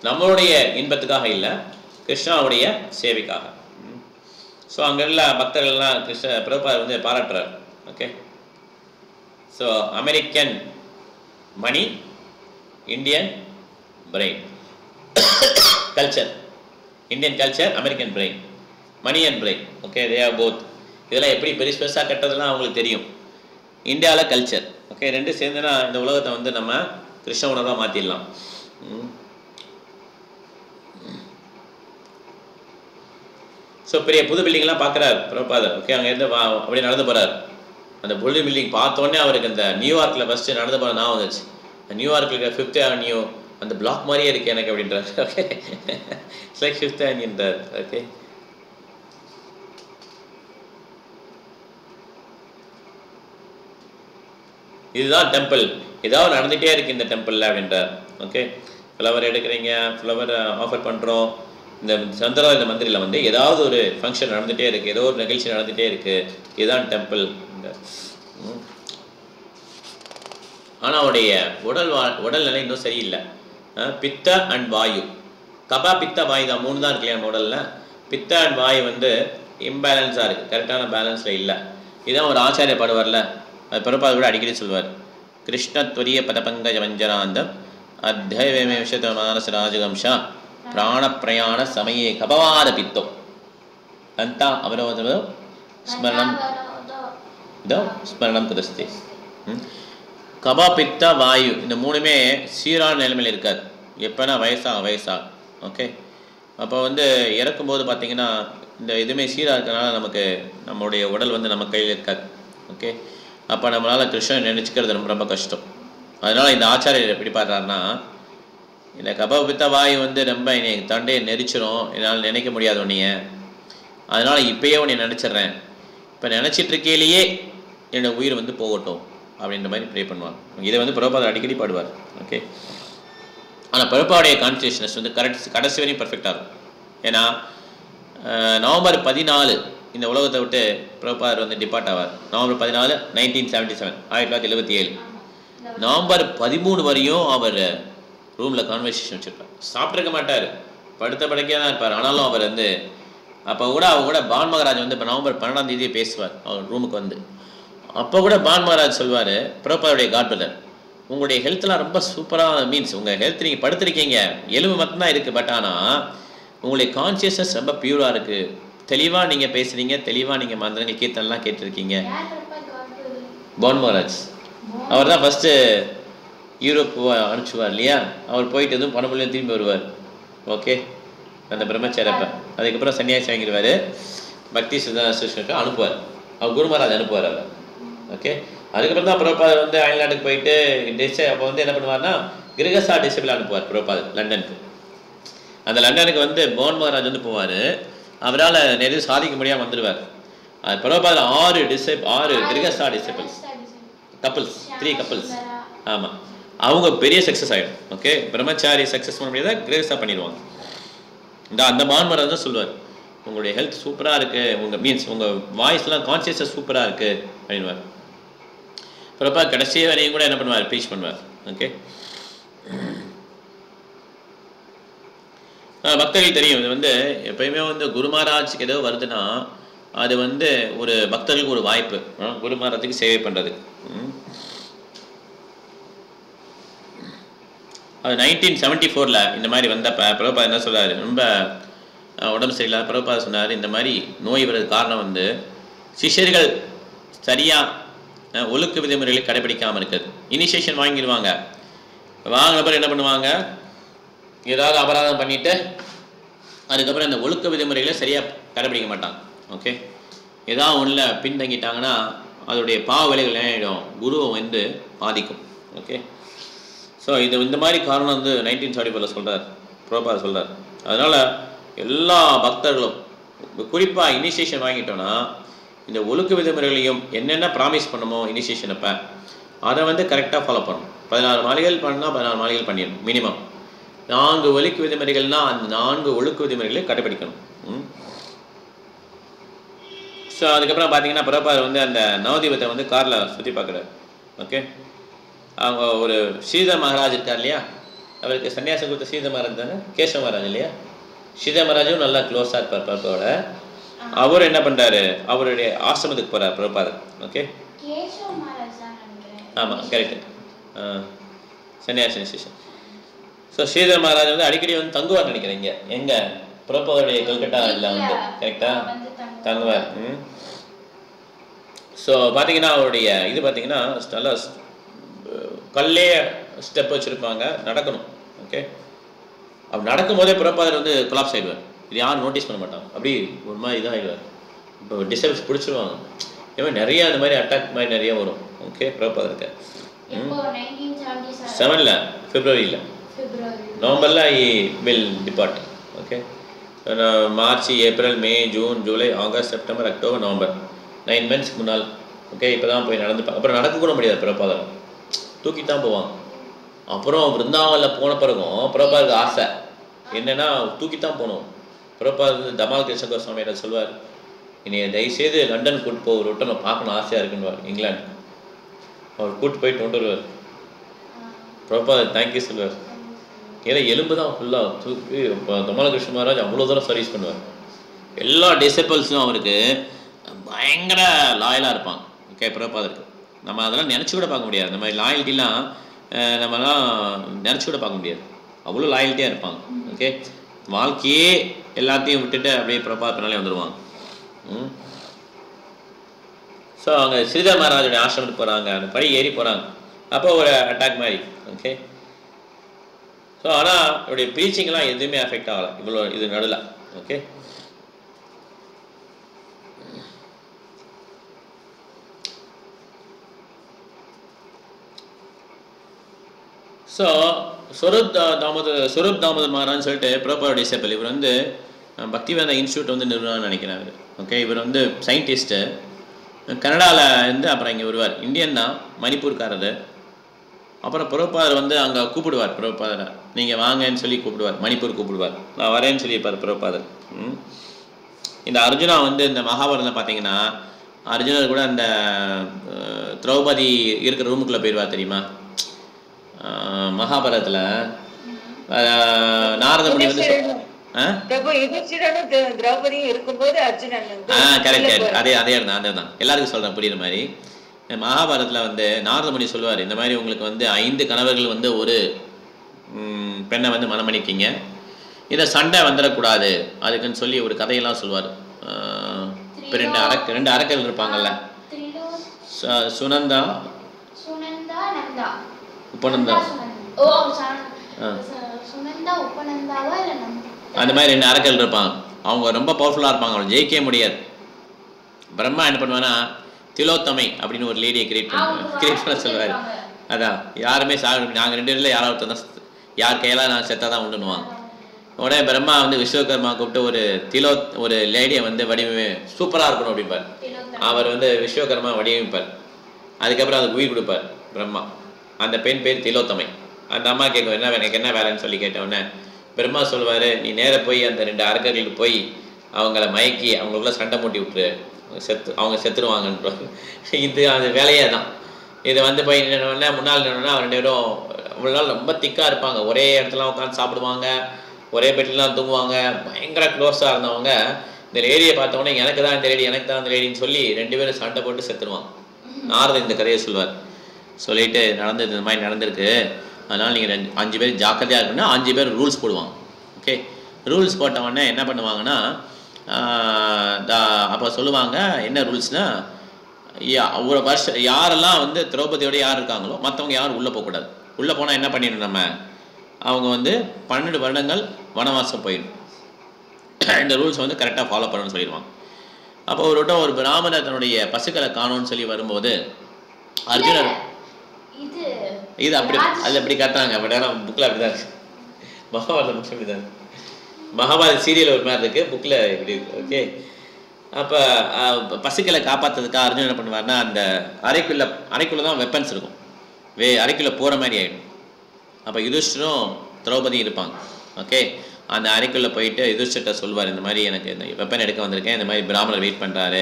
நம்மளுடைய இன்பத்துக்காக இல்லை, கிருஷ்ணாவுடைய சேவைக்காக. ஸோ அங்கே உள்ள பக்தர்கள்லாம் பிரபாத் வந்து பாராட்டுறார். Okay, so American money, Indian brain culture, Indian culture, American brain, money and brain. Okay, they are both. இதெல்லாம் எப்படி பெருசாக கட்டுறதுலாம் அவங்களுக்கு தெரியும். இந்தியாவில் கல்ச்சர். ஓகே, ரெண்டு சேர்ந்துனா இந்த உலகத்தை வந்து நம்ம கிருஷ்ண உணர்வாக மாற்றிடலாம். ஸோ பெரிய புது பில்டிங்லாம் பார்க்குறாரு பிரபாதர். ஓகே, அங்கேருந்து அப்படியே நடந்து போகிறார். அந்த புது பில்டிங் பார்த்தோன்னே அவருக்கு அந்த நியூயார்க்கில் ஃபஸ்ட்டு நடந்து போகிற நான் வந்துச்சு. நியூயார்க்கில் இருக்கிற 5th Avenue அந்த பிளாக் மாதிரியே இருக்குது எனக்கு அப்படின்றார். ஓகே, இட்ஸ் லைக் 5th Avenueன்றார். ஓகே, இதுதான் டெம்பிள், ஏதாவது நடந்துகிட்டே இருக்குது இந்த டெம்பிளில் அப்படின்றார். ஓகே, ஃப்ளவர் எடுக்கிறீங்க, ஃப்ளவர் ஆஃபர் பண்ணுறோம். இந்த சந்திரா இந்த மந்திரியில் வந்து ஏதாவது ஒரு ஃபங்க்ஷன் நடந்துகிட்டே இருக்குது, ஏதோ ஒரு நிகழ்ச்சி நடந்துகிட்டே இருக்குது, இதுதான் டெம்பிள். ஆனால் அவருடைய உடல்நிலை இன்னும் சரியில்லை. பித்த அண்ட் வாயு, கபா பித்த வாயு தான் 3 தான் இருக்கு இல்லையா உடலில். பித்த அண்ட் வாயு வந்து இம்பேலன்ஸாக இருக்குது, கரெக்டான பேலன்ஸில் இல்லை. இதுதான் ஒரு ஆச்சாரிய பாடுவார்ல, அது பிரபாத் கூட அடிக்கடி சொல்வார். கிருஷ்ணத்வரிய பதபங்கஜ வஞ்சனாந்தம் அத்தியமே விஷத மானச ராஜகம்ஷா பிராண பிரயாண சமயே கபவாத பித்தம் அந்த அவரோத ஸ்மரணம் ஸ்மரணம் குதஸ்தி. கபா பித்த வாயு இந்த 3மே சீரான நிலைமையில் இருக்காது. எப்போனா வயசாக ஓகே, அப்போ வந்து இறக்கும்போது பார்த்திங்கன்னா இந்த எதுவுமே சீராக இருக்கிறதுனால நமக்கு நம்மளுடைய உடல் வந்து நம்ம கையில் இருக்காது. ஓகே, அப்போ நம்மளால் கிருஷ்ணன் நினச்சிக்கிறது ரொம்ப ரொம்ப கஷ்டம். அதனால் இந்த ஆச்சாரியர் எப்படி பாடுறாருன்னா, இந்த கபபித்த வாயு வந்து ரொம்ப என்னை தண்டையை நெரிச்சிடும், என்னால் நினைக்க முடியாது உன்னைய, அதனால் இப்போயே உன்னை நினச்சிட்றேன், இப்போ நினச்சிட்ருக்கையிலேயே என்னோட உயிர் வந்து போகட்டும் அப்படின்ற மாதிரி ப்ரே பண்ணுவாங்க. இதை வந்து பிரபாதர் அடிக்கடி பாடுவார். ஓகே, ஆனால் பிரபாவுடைய கான்சன்ட்ரேஷன்ஸ் வந்து கடைசி வரையும் பர்ஃபெக்டாக இருக்கும். ஏன்னா நவம்பர் 14 இந்த உலகத்தை விட்டு பிரபாதர் வந்து டிபார்ட் ஆவார். நவம்பர் 14 1977 1977. நவம்பர் 13 வரையும் அவர் ரூமில் கான்வர்சேஷன் வச்சுருப்பார். சாப்பிட்ருக்க மாட்டார், படுத்த படுக்கையாக தான் இருப்பார். ஆனாலும் அவர் வந்து அப்போ கூட அவங்க கூட பான் மகாராஜ் வந்து இப்போ நவம்பர் 12 பேசுவார் அவர் ரூமுக்கு வந்து. அப்போ கூட பான் மகாராஜ் சொல்வார், பிரபாருடைய காட் பிரதர், உங்களுடைய ஹெல்த்லாம் ரொம்ப சூப்பராக, மீன்ஸ் உங்கள் ஹெல்த் நீங்கள் படுத்திருக்கீங்க, எலும்பு மட்டும்தான் இருக்குது, பட் ஆனால் உங்களுடைய கான்சியஸ்னஸ் ரொம்ப பியூராக இருக்குது, தெளிவாக நீங்கள் பேசுகிறீங்க, தெளிவாக நீங்கள் மந்திரங்கள் கீர்த்தனெலாம் கேட்டிருக்கீங்க. பான் மகாராஜ் அவர் தான் ஃபஸ்ட்டு யூரோப் அனுப்பிச்சுவார் இல்லையா, அவர் போயிட்டு எதுவும் பண மூலியம் திரும்பி வருவார். ஓகே, அந்த பிரம்மச்சாரப்ப அதுக்கப்புறம் சன்னியாசி வாங்கிடுவார், பக்தி சுதாசுக்கு அனுப்புவார், அவர் குரு மகாராஜ் அனுப்புவார் அவர். ஓகே, அதுக்கப்புறம் தான் பிரபாதர் வந்து அயல்நாட்டுக்கு போயிட்டு அப்போ வந்து என்ன பண்ணுவார்னா கிரகசா டிசிபிள் அனுப்புவார் பிரபாதர் லண்டனுக்கு. அந்த லண்டனுக்கு வந்து பான் மகாராஜ் வந்து போவார், அவரால் நிறைய சாதிக்க முடியாமல் வந்துடுவார். அது பிரபாதர் 6 கிரகசா டிசிபிள்ஸ் கப்பிள்ஸ் 3 கப்பிள்ஸ். ஆமாம், அவங்க பெரிய சக்ஸஸ் ஆகிடும். ஓகே, பிரம்மச்சாரி சக்ஸஸ் பண்ண முடியாத கிரகசா பண்ணிடுவாங்க. அந்த பான் மகாராஜ் தான் சொல்லுவார், உங்களுடைய ஹெல்த் சூப்பராக இருக்குது, உங்கள் மீன்ஸ் உங்கள் வாய்ஸ்லாம் கான்சியஸாக சூப்பராக இருக்குது அப்படின்வார். அப்புறப்பா கடைசி வரையும் கூட என்ன பண்ணுவார், ப்ரீச் பண்ணுவார். ஓகே, பக்தர்கள் தெரியும், இது வந்து எப்பயுமே வந்து குரு மகாராஜுக்கு ஏதோ வருதுன்னா அது வந்து ஒரு பக்தர்களுக்கு ஒரு வாய்ப்பு, குரு மகாராஜுக்கு சேவை பண்ணுறதுக்கு. அது 1974 இந்த மாதிரி வந்தப்போ பிரபுபாதா என்ன சொல்கிறாரு, ரொம்ப உடம்பு சரியில்லாத பிரபுபாதா சொன்னார், இந்த மாதிரி நோய் வர்றதுக்கு காரணம் வந்து சிஷ்யர்கள் சரியாக ஒழுக்க விதிமுறைகளை கடைபிடிக்காமல் இருக்குது. இனிஷியேஷன் வாங்கிடுவாங்க, வாங்கின பிறகு என்ன பண்ணுவாங்க, ஏதாவது அபராதம் பண்ணிவிட்டு அதுக்கப்புறம் இந்த ஒழுக்க விதிமுறைகளை சரியாக கடைபிடிக்க மாட்டாங்க. ஓகே, ஏதாவது ஒன்றில் பின்தங்கிட்டாங்கன்னா அதோடைய பாவ விலைகள் ஆகிடும், குருவை வந்து பாதிக்கும். ஓகே, ஸோ இது இந்த மாதிரி காரணம் வந்து 1974 சொல்கிறார் பிரபுபாதா சொல்கிறார். அதனால் எல்லா பக்தர்களும் குறிப்பாக இனிஷியேஷன் வாங்கிட்டோன்னா இந்த ஒழுக்க விதிமுறைகளையும் என்னென்ன ப்ராமிஸ் பண்ணுமோ இனிஷியேஷன் அப்போ அதை வந்து கரெக்டாக ஃபாலோ பண்ணணும். 16 மாளிகைகள் பண்ணால் 16 மாளிகைகள் பண்ணிடணும் மினிமம். 4 ஒழுக்க விதிமுறைகள்னால் அந்த 4 ஒழுக்க விதிமுறைகளை கடைபிடிக்கணும். ஸோ அதுக்கப்புறம் பார்த்தீங்கன்னா பிரபுபாதா வந்து அந்த நவதீபத்தை வந்து காரில் சுற்றி பார்க்குறாரு. ஓகே, அவங்க ஒரு ஸ்ரீதர் மகாராஜ் இருக்கார் இல்லையா, அவருக்கு சன்னியாசம் கொடுத்த ஸ்ரீதர் மகாராஜ் தானே, கேசவ மகாராஜ் இல்லையா, ஸ்ரீதர் மகாராஜும் நல்லா க்ளோஸாக இருப்பார் பிரபுவோட. அவர் என்ன பண்ணுறாரு, அவருடைய ஆசிரமத்துக்கு போகிறார் பிரபுபாதர். ஓகே, ஆமாம் கரெக்டு, சன்னியாசி ஸ்டேஷன். ஸோ ஸ்ரீதர் மகாராஜ் வந்து அடிக்கடி வந்து தங்குவார் நினைக்கிறேன் இங்கே, எங்கே பிரபுவோடைய கல்கட்டாவில் வந்து கரெக்டாக தங்குவார். ஸோ பார்த்தீங்கன்னா அவருடைய இது பார்த்தீங்கன்னா நல்லா கல்லே ஸ்டெப் வச்சுருப்பாங்க, நடக்கணும். ஓகே, அப்படி நடக்கும்போதே பிரபாதர் வந்து கொலாப்ஸ் ஆகிடுவார், இது யாரும் நோட்டீஸ் பண்ண மாட்டாங்க, அப்படி ஒரு மாதிரி இதாகிடுவார். இப்போ டிஸ்டர்பன்ஸ் பிடிச்சிருவாங்க, ஏன்னா நிறைய அந்த மாதிரி அட்டாக் மாதிரி நிறைய வரும். ஓகே, பிரபாதருக்கு 7 பிப்ரவரியில், நவம்பரில் I will depart. Okay, March, April, May, June, July, August, September, October, November 9 மந்த்ஸ்க்கு முன்னால். ஓகே, இப்போ தான் போய் நடந்துப்பாங்க. அப்புறம் நடக்க கூட முடியாது, பிரபாதர் தூக்கிட்டு தான் போவாங்க. அப்புறம் விருந்தாவனில் போன பிறகும் பிரபாதருக்கு ஆசை என்னென்னா தூக்கித்தான் போகணும். பிரபாதர் தமால் கிருஷ்ண கோஸ்வாமி சொல்வார், இனி தயவுசெய்து லண்டன் கூட்டு போய் ஒரு விட்டு நான் பார்க்கணும் ஆசையாக இருக்குன்னுவார். இங்கிலாந்து அவர் கூட்டு போயிட்டு கொண்டு வருவார். பிரபாதர் தேங்க்யூ சொல்லுவார். ஏன்னா எலும்பு தான் ஃபுல்லாக தூக்கி தமால் கிருஷ்ண மகாராஜ் அவ்வளோ தூரம் சர்வீஸ் பண்ணுவார். எல்லா டிசைபிள்ஸும் அவருக்கு பயங்கர லாயலாக இருப்பாங்க. ஓகே, பிரபாதருக்கு நம்ம அதெல்லாம் நினச்சி கூட பார்க்க முடியாது, இந்த மாதிரி லாயல்ட்டிலாம் நம்மலாம் நினச்சி கூட பார்க்க முடியாது, அவ்வளோ லாயல்ட்டியாக இருப்பாங்க. ஓகே, வாழ்க்கையே எல்லாத்தையும் விட்டுட்டு அப்படியே பிரபாதர் பின்னாலே வந்துடுவாங்க. ஸோ அவங்க ஸ்ரீதர் மகாராஜோடைய ஆசிரமத்துக்கு போகிறாங்க, அந்த படி ஏறி போகிறாங்க, அப்போ ஒரு அட்டாக் மாதிரி. ஓகே, ஸோ ஆனால் அவருடைய ப்ரீச்சிங்லாம் எதுவுமே அஃபெக்ட் ஆகலை இவ்வளோ இது நடுவில். ஓகே, ஸோ ஸ்வரூப் தாமோதர் மகாராஜ்னு சொல்லிட்டு பிரபாதோட டிசைபிள். இவர் வந்து பக்திவேதா இன்ஸ்டியூட் வந்து நிறுவனம்னு நினைக்கிறார். ஓகே, இவர் வந்து சயின்டிஸ்ட்டு, கனடாவில் இருந்து அப்புறம் இங்கே வருவார். இந்தியன் தான், மணிப்பூர்காரர். அப்புறம் பிரபாதர் வந்து அங்கே கூப்பிடுவார் பிரபாதரை, நீங்கள் வாங்கன்னு சொல்லி கூப்பிடுவார், மணிப்பூர் கூப்பிடுவார், நான் வரேன்னு சொல்லியிருப்பார் பிரபாதர். இந்த அர்ஜுனா வந்து இந்த மகாபாரதத்தில் பார்த்தீங்கன்னா அர்ஜுனர் கூட அந்த திரௌபதி இருக்கிற ரூமுக்குள்ளே போயிடுவார் தெரியுமா, மகாபாரதத்தில் நாரத முனி வந்து திரௌபதியும் இருக்கும்போது அர்ஜுனன் கரெக்ட் அதே தான் எல்லாருக்கும் சொல்றேன் புரியுற மாதிரி. மகாபாரதத்துல வந்து நாரத முனி சொல்லுவார், இந்த மாதிரி உங்களுக்கு வந்து 5 கணவர்கள் வந்து ஒரு பெண்ணை வந்து மனம் பண்ணிக்கிங்க, இதை சண்டை வந்துடக்கூடாது அதுக்குன்னு சொல்லி ஒரு கதையெல்லாம் சொல்லுவார். இப்போ 2 அரக்கர்கள் இருப்பாங்கல்ல, சுனந்தா உபநந்தா, அந்த மாதிரி 2 அரக்கர்கள் இருப்பாங்க. அவங்க ரொம்ப பவர்ஃபுல்லாக இருப்பாங்க, அவங்க ஜெயிக்கவே முடியாது. பிரம்மா என்ன பண்ணுவான்னா திலோத்தமை அப்படின்னு ஒரு லேடியை கிரியேட் பண்ண சொல்லுவார். அதான் யாருமே நாங்கள் 2 பேரில் யாராவது ஒருத்தர் தான் யார் கையெல்லாம் நான் செத்தாக தான் உண்டுனுவாங்க. உடனே பிரம்மா வந்து விஸ்வகர்மா கூப்பிட்டு ஒரு லேடியை வந்து சூப்பராக இருக்கணும் அப்படிம்பார். அவர் வந்து விஸ்வகர்மா வடிவமைப்பார். அதுக்கப்புறம் அதுக்கு உயிர் கொடுப்பார் பிரம்மா. அந்த பெண் பேர் திலோத்தமை. அந்த அம்மா கேட்கும், எனக்கு என்ன வேலைன்னு சொல்லி கேட்டவுடனே பிரம்மா சொல்லுவார், நீ நேராக போய் அந்த 2 அரக்கர்களுக்கு போய் அவங்கள மயக்கி அவங்களுக்குள்ள சண்டை மூட்டி விட்டுரு, அவங்க செத்துருவாங்கன்றாங்க. இது அந்த வேலையே தான். இதை வந்து போய் நின்றுனா முன்னால் நின்றுனா 2 பேரும் அவ்வளோ நாள் ரொம்ப திக்காக இருப்பாங்க, ஒரே இடத்துல உட்காந்து சாப்பிடுவாங்க, ஒரே பெட்லாம் தூங்குவாங்க, பயங்கர க்ளோஸாக இருந்தவங்க இந்த லேடியை பார்த்தவொடனே எனக்கு தான் இந்த லேடி எனக்கு தான் இந்த லேடின்னு சொல்லி 2 பேரும் சண்டை போட்டு செத்துருவாங்க. நாரதர் இந்த கதையை சொல்லுவார். சொல்லிட்டு நடந்தது இந்த மாதிரி நடந்திருக்கு, அதனால் நீங்கள் 5 பேர் ஜாக்கிரதையாக இருக்குன்னா 5 பேர் ரூல்ஸ் போடுவாங்க. ஓகே, ரூல்ஸ் போட்டவொடனே என்ன பண்ணுவாங்கன்னா அப்போ சொல்லுவாங்க, என்ன ரூல்ஸ்னால் ஒரு வருஷம் யாரெல்லாம் வந்து திரௌபதியோட யார் இருக்காங்களோ மற்றவங்க யாரும் உள்ளே போகக்கூடாது. உள்ளே போனால் என்ன பண்ணிடணும், நம்ம அவங்க வந்து 12 வருடங்கள் வனவாசம் போயிடும். இந்த ரூல்ஸ் வந்து கரெக்டாக ஃபாலோ பண்ணணும்னு சொல்லிடுவாங்க. அப்போ ஒரு பிராமணர் தன்னுடைய பசுக்களை காணும்னு சொல்லி வரும்போது அர்ஜுனர் இது அப்படி அது அப்படி காட்டுறாங்க. பட் ஆனால் புக்கில் அப்படி தான் இருக்கு. மகாபாரத புக் அப்படி தான் இருக்கு. மகாபாரத சீரியல் ஒரு மாதிரி இருக்குது, புக்கில் இப்படி இருக்கு. ஓகே, அப்போ பசுக்களை காப்பாற்றுறதுக்காக அர்ஜுன் என்ன பண்ணுவார்னா அந்த அறைக்குள்ளே தான் வெப்பன்ஸ் இருக்கும், அறைக்குள்ளே போகிற மாதிரி ஆகிடும். அப்போ யுதிஷ்டரும் திரௌபதியும் இருப்பாங்க. ஓகே, அந்த அறைக்குள்ளே போயிட்டு யுதிஷ்டர்கிட்ட சொல்வார், இந்த மாதிரி எனக்கு இந்த வெப்பன் எடுக்க வந்திருக்கேன், இந்த மாதிரி பிராமணர் வெயிட் பண்ணுறாரு,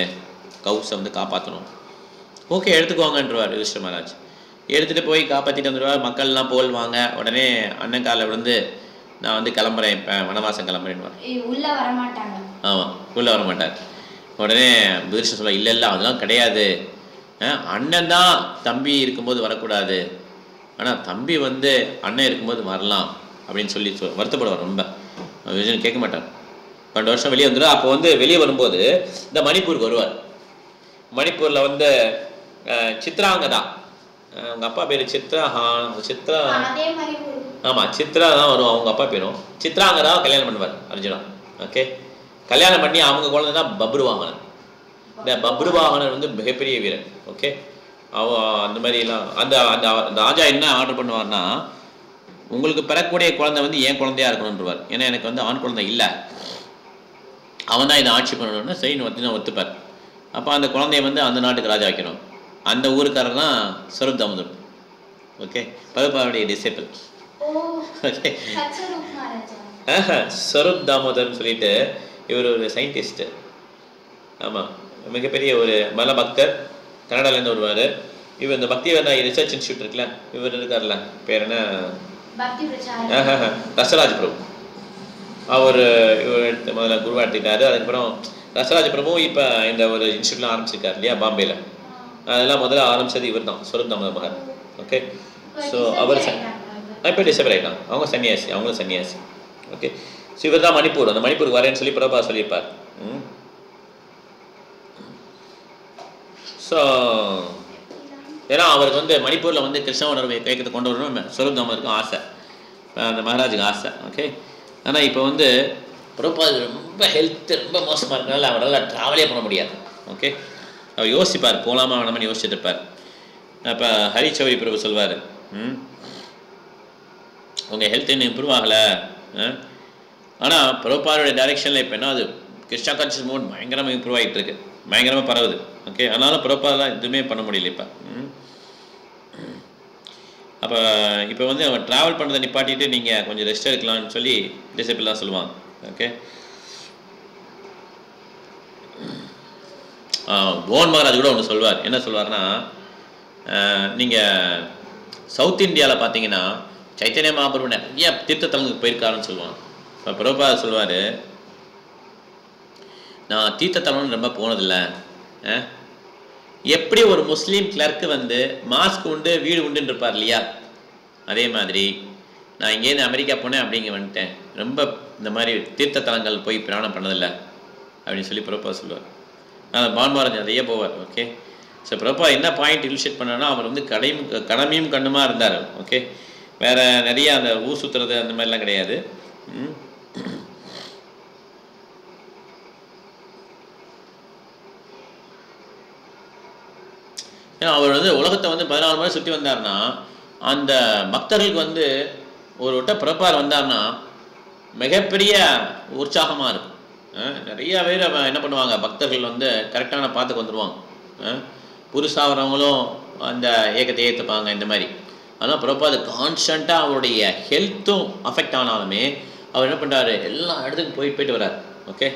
கௌசை வந்து காப்பாற்றணும். ஓகே எடுத்துக்கோங்கன்றவார் யுதிஷ்டர் மகாராஜ். எடுத்துகிட்டு போய் காப்பாற்றிட்டு வந்துடுவார். மக்கள்லாம் போல்வாங்க. உடனே அண்ணன் காலில் விழுந்து நான் வந்து கிளம்புறேன், இப்போ வனவாசம் கிளம்புறேன்னுவார். உள்ளே வரமாட்டாங்க. ஆமாம், உள்ளே வரமாட்டார். உடனே யுதிஷ்டர் சொல்ல, இல்லை அதெல்லாம் கிடையாது, அண்ணன் தான் தம்பி இருக்கும்போது வரக்கூடாது, ஆனால் தம்பி வந்து அண்ணன் இருக்கும்போது வரலாம் அப்படின்னு சொல்லி வருத்தப்படுவார் ரொம்ப. கேட்க மாட்டார். 2 வருஷம் வெளியே வந்துடும். அப்போ வந்து வெளியே வரும்போது இந்த மணிப்பூருக்கு வருவார். மணிப்பூரில் வந்து சித்ராங்கதா, அவங்க அப்பா பேர் சித்ரா. ஆமாம், சித்ரா தான் வரும் அவங்க அப்பா பேரும். சித்ராங்கதாவை கல்யாணம் பண்ணுவார் அர்ஜுனா. ஓகே, கல்யாணம் பண்ணி அவங்க குழந்தை தான் பப்ருவாகனன். இந்த பப்ருவாகனன் வந்து மிகப்பெரிய வீரன். ஓகே, அந்த மாதிரிலாம் அந்த அந்த ராஜா என்ன ஆர்டர் பண்ணுவார்னா, உங்களுக்கு பிறக்கூடிய குழந்தை வந்து என் குழந்தையா இருக்கணுன்றவார். ஏன்னா எனக்கு வந்து ஆண் குழந்தை இல்லை, அவன் தான் இதை ஆட்சி பண்ணணும்னா சரின்னு வந்து ஒத்துப்பார். அப்போ அந்த குழந்தைய வந்து அந்த நாட்டுக்கு ராஜா வைக்கணும். அந்த ஊருக்காரர் தான் சருப் தாமோதர். ஓகே, பருப்பாவுடைய டிசைபிள். ஓகே, சருப் தாமோதர்னு சொல்லிட்டு இவர் ஒரு சயின்டிஸ்ட்டு. ஆமாம், மிகப்பெரிய ஒரு மல பக்தர், கனடாலேருந்து வருவார். இவர் இந்த பக்தி ரிசர்ச் இன்ஸ்டியூட் இருக்குல்ல, இவர் இருக்கார்ல, பேர் என்ன, ரசராஜ் பிரபு. இவர் முதல்ல குருவா எடுத்துக்கிட்டாரு. அதுக்கப்புறம் ரசராஜ் பிரபு இப்போ இந்த ஒரு இன்ஸ்டியூட்லாம் ஆரம்பிச்சிருக்காரு இல்லையா பாம்பேல. அதெல்லாம் முதல்ல ஆரம்பிச்சது இவர் தான், ஸ்வரூப் தாமோதர் மகர். ஓகே, ஸோ அவர் இப்போ டிசைபிள் ஆகிட்டாங்க. அவங்க சன்னியாசி, அவங்களும் சன்னியாசி. ஓகே, ஸோ இவர் தான் மணிப்பூர், அந்த மணிப்பூருக்கு வரேன்னு சொல்லி பிரபா சொல்லியிருப்பார். ஸோ ஏன்னா அவருக்கு வந்து மணிப்பூரில் வந்து கிருஷ்ண உணர்வை இயக்கத்தை கொண்டு வரணும் ஸ்வரூப் தாமோதருக்கும் ஆசை, அந்த மகாராஜுக்கு ஆசை. ஓகே, ஆனால் இப்போ வந்து பிரபா ரொம்ப ஹெல்த்து ரொம்ப மோசமாக இருக்கனால அவரால் ட்ராவலே பண்ண முடியாது. ஓகே, அவர் யோசிப்பார், போகலாமா வேணாமனு யோசிச்சுட்டு இருப்பார். அப்போ ஹரிச்சௌரி பிரபு சொல்வார், உங்கள் ஹெல்த் இன்னும் இம்ப்ரூவ் ஆகலை, ஆனால் பிரபாரோட டைரெக்ஷனில் இப்போ என்ன அது கிருஷ்ணா கான்ஷியஸ் மூவ்மெண்ட் பயங்கரமாக இம்ப்ரூவ் ஆகிட்டு இருக்கு, பயங்கரமாக பரவுது. ஓகே, அதனால பிரபாலாம் எதுவுமே பண்ண முடியல இப்போ. அப்போ இப்போ வந்து அவன் ட்ராவல் பண்ணுறதை நிப்பாட்டிட்டு நீங்கள் கொஞ்சம் ரெஸ்ட் எடுக்கலாம்னு சொல்லி டிசிபிள்லாம் சொல்லுவாங்க. ஓகே, போன் மகாராஜ் கூட ஒன்று சொல்வார். என்ன சொல்வார்னா, நீங்கள் சவுத் இந்தியாவில் பார்த்தீங்கன்னா சைத்தன்ய மகாபிரபு நிறைய தீர்த்தத்தலங்களுக்கு போயிருக்காருன்னு சொல்லுவாங்க. இப்போ பிரபுபாதர் சொல்லுவார், நான் தீர்த்தத்தலம்னு ரொம்ப போனதில்லை. எப்படி ஒரு முஸ்லீம் கிளர்க்கு வந்து மாஸ்க் உண்டு வீடு உண்டுன்னு இருப்பார் இல்லையா, அதே மாதிரி நான் இங்கேருந்து அமெரிக்கா போனேன் அப்படிங்க வந்துட்டேன், ரொம்ப இந்த மாதிரி தீர்த்தத்தலங்கள் போய் பிரயாணம் பண்ணதில்லை அப்படின்னு சொல்லி பிரபுபாதர் சொல்லுவார். பான்மாராஜ் நிறைய போவார். ஓகே, ஸோ பிரபுபாதர் என்ன பாயிண்ட் இலிஸ்ட்ரேட் பண்ணான்னா, அவர் வந்து கடமையும் கண்ணுமா இருந்தார். ஓகே, வேற நிறைய அந்த ஊர் சுற்றுறது அந்த மாதிரிலாம் கிடையாது. ஏன்னா அவர் வந்து உலகத்தை வந்து 14 முறை சுற்றி வந்தார்னா, அந்த பக்தர்களுக்கு வந்து ஒரு வட்ட பிரபார் வந்தார்னா மிகப்பெரிய உற்சாகமாக இருக்கும். நிறைய பேர் என்ன பண்ணுவாங்க, பக்தர்கள் வந்து கரெக்டான பாத்துக்கு வந்துடுவாங்க. புதுசாகிறவங்களும் அந்த ஏக்கத்தை ஏற்றுப்பாங்க இந்த மாதிரி. ஆனால் பிரபாத் கான்ஸ்டண்ட்டாக அவருடைய ஹெல்த்தும் அஃபெக்ட் ஆனாலுமே அவர் என்ன பண்ணுறாரு, எல்லா இடத்துக்கும் போயிட்டு வர்றார். ஓகே,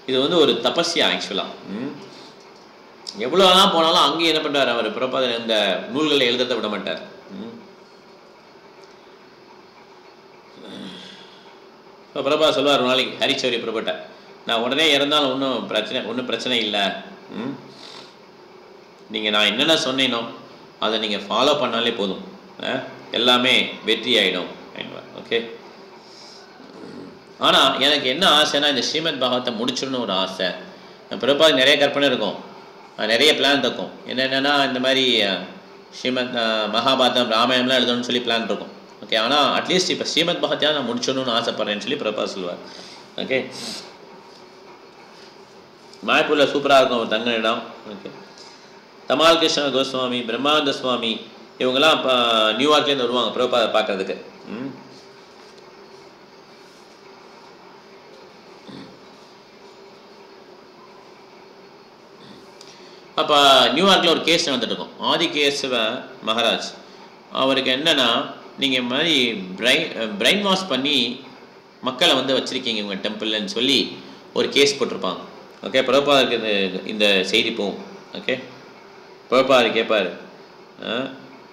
இது வந்து ஒரு தபஸ்யா ஆக்சுவலாக. எவ்வளோலாம் போனாலும் அங்கேயும் என்ன பண்ணுறாரு அவர் பிரபாத், இந்த நூல்களை எழுத விட மாட்டார். இப்போ பிரபா சொல்லுவார் ஒரு நாளைக்கு ஹரிச்சௌரி பிரபுட்ட, நான் உடனே இறந்தாலும் ஒன்றும் பிரச்சனை இல்லை, நீங்கள் நான் என்னென்ன சொன்னேனோ அதை நீங்கள் ஃபாலோ பண்ணாலே போதும், எல்லாமே வெற்றி ஆகிடும் அப்படின்வார். ஓகே, ஆனால் எனக்கு என்ன ஆசைன்னா இந்த ஸ்ரீமத் பாகவத்தை முடிச்சிடணும் ஒரு ஆசை. பிரபாத் நிறைய கற்பனை இருக்கும், நிறைய பிளான் இருக்கும். என்னென்னா இந்த மாதிரி ஸ்ரீமத் மகாபாரதம் ராமாயணம்லாம் எழுதணும்னு சொல்லி பிளான் இருக்கும். ஓகே, ஆனால் அட்லீஸ்ட் இப்போ ஸ்ரீமத் பாகவத்தையாக நான் முடிச்சிடணும்னு ஆசைப்பட்றேன்னு சொல்லி பிரபாத் சொல்லுவார். ஓகே, மாயப்பூரில் சூப்பராக இருக்கும் ஒரு தங்க இடம். ஓகே, தமால் கிருஷ்ண கோஸ்வாமி, பிரம்மானந்த சுவாமி இவங்கெல்லாம் இப்போ நியூயார்க்லேருந்து வருவாங்க பிரபாதை பார்க்கறதுக்கு. அப்போ நியூயார்க்கில் ஒரு கேஸ் நடந்துட்டு இருக்கும். ஆதிகேசவ மகாராஜ் அவருக்கு என்னென்னா, நீங்கள் மாதிரி பிரைன் வாஷ் பண்ணி மக்களை வந்து வச்சுருக்கீங்க உங்கள் டெம்பிள்னு சொல்லி ஒரு கேஸ் போட்டிருப்பாங்க. ஓகே, பிரபாதருக்கு இந்த செய்தி போகும். ஓகே, பிரபாதர் கேட்பார்,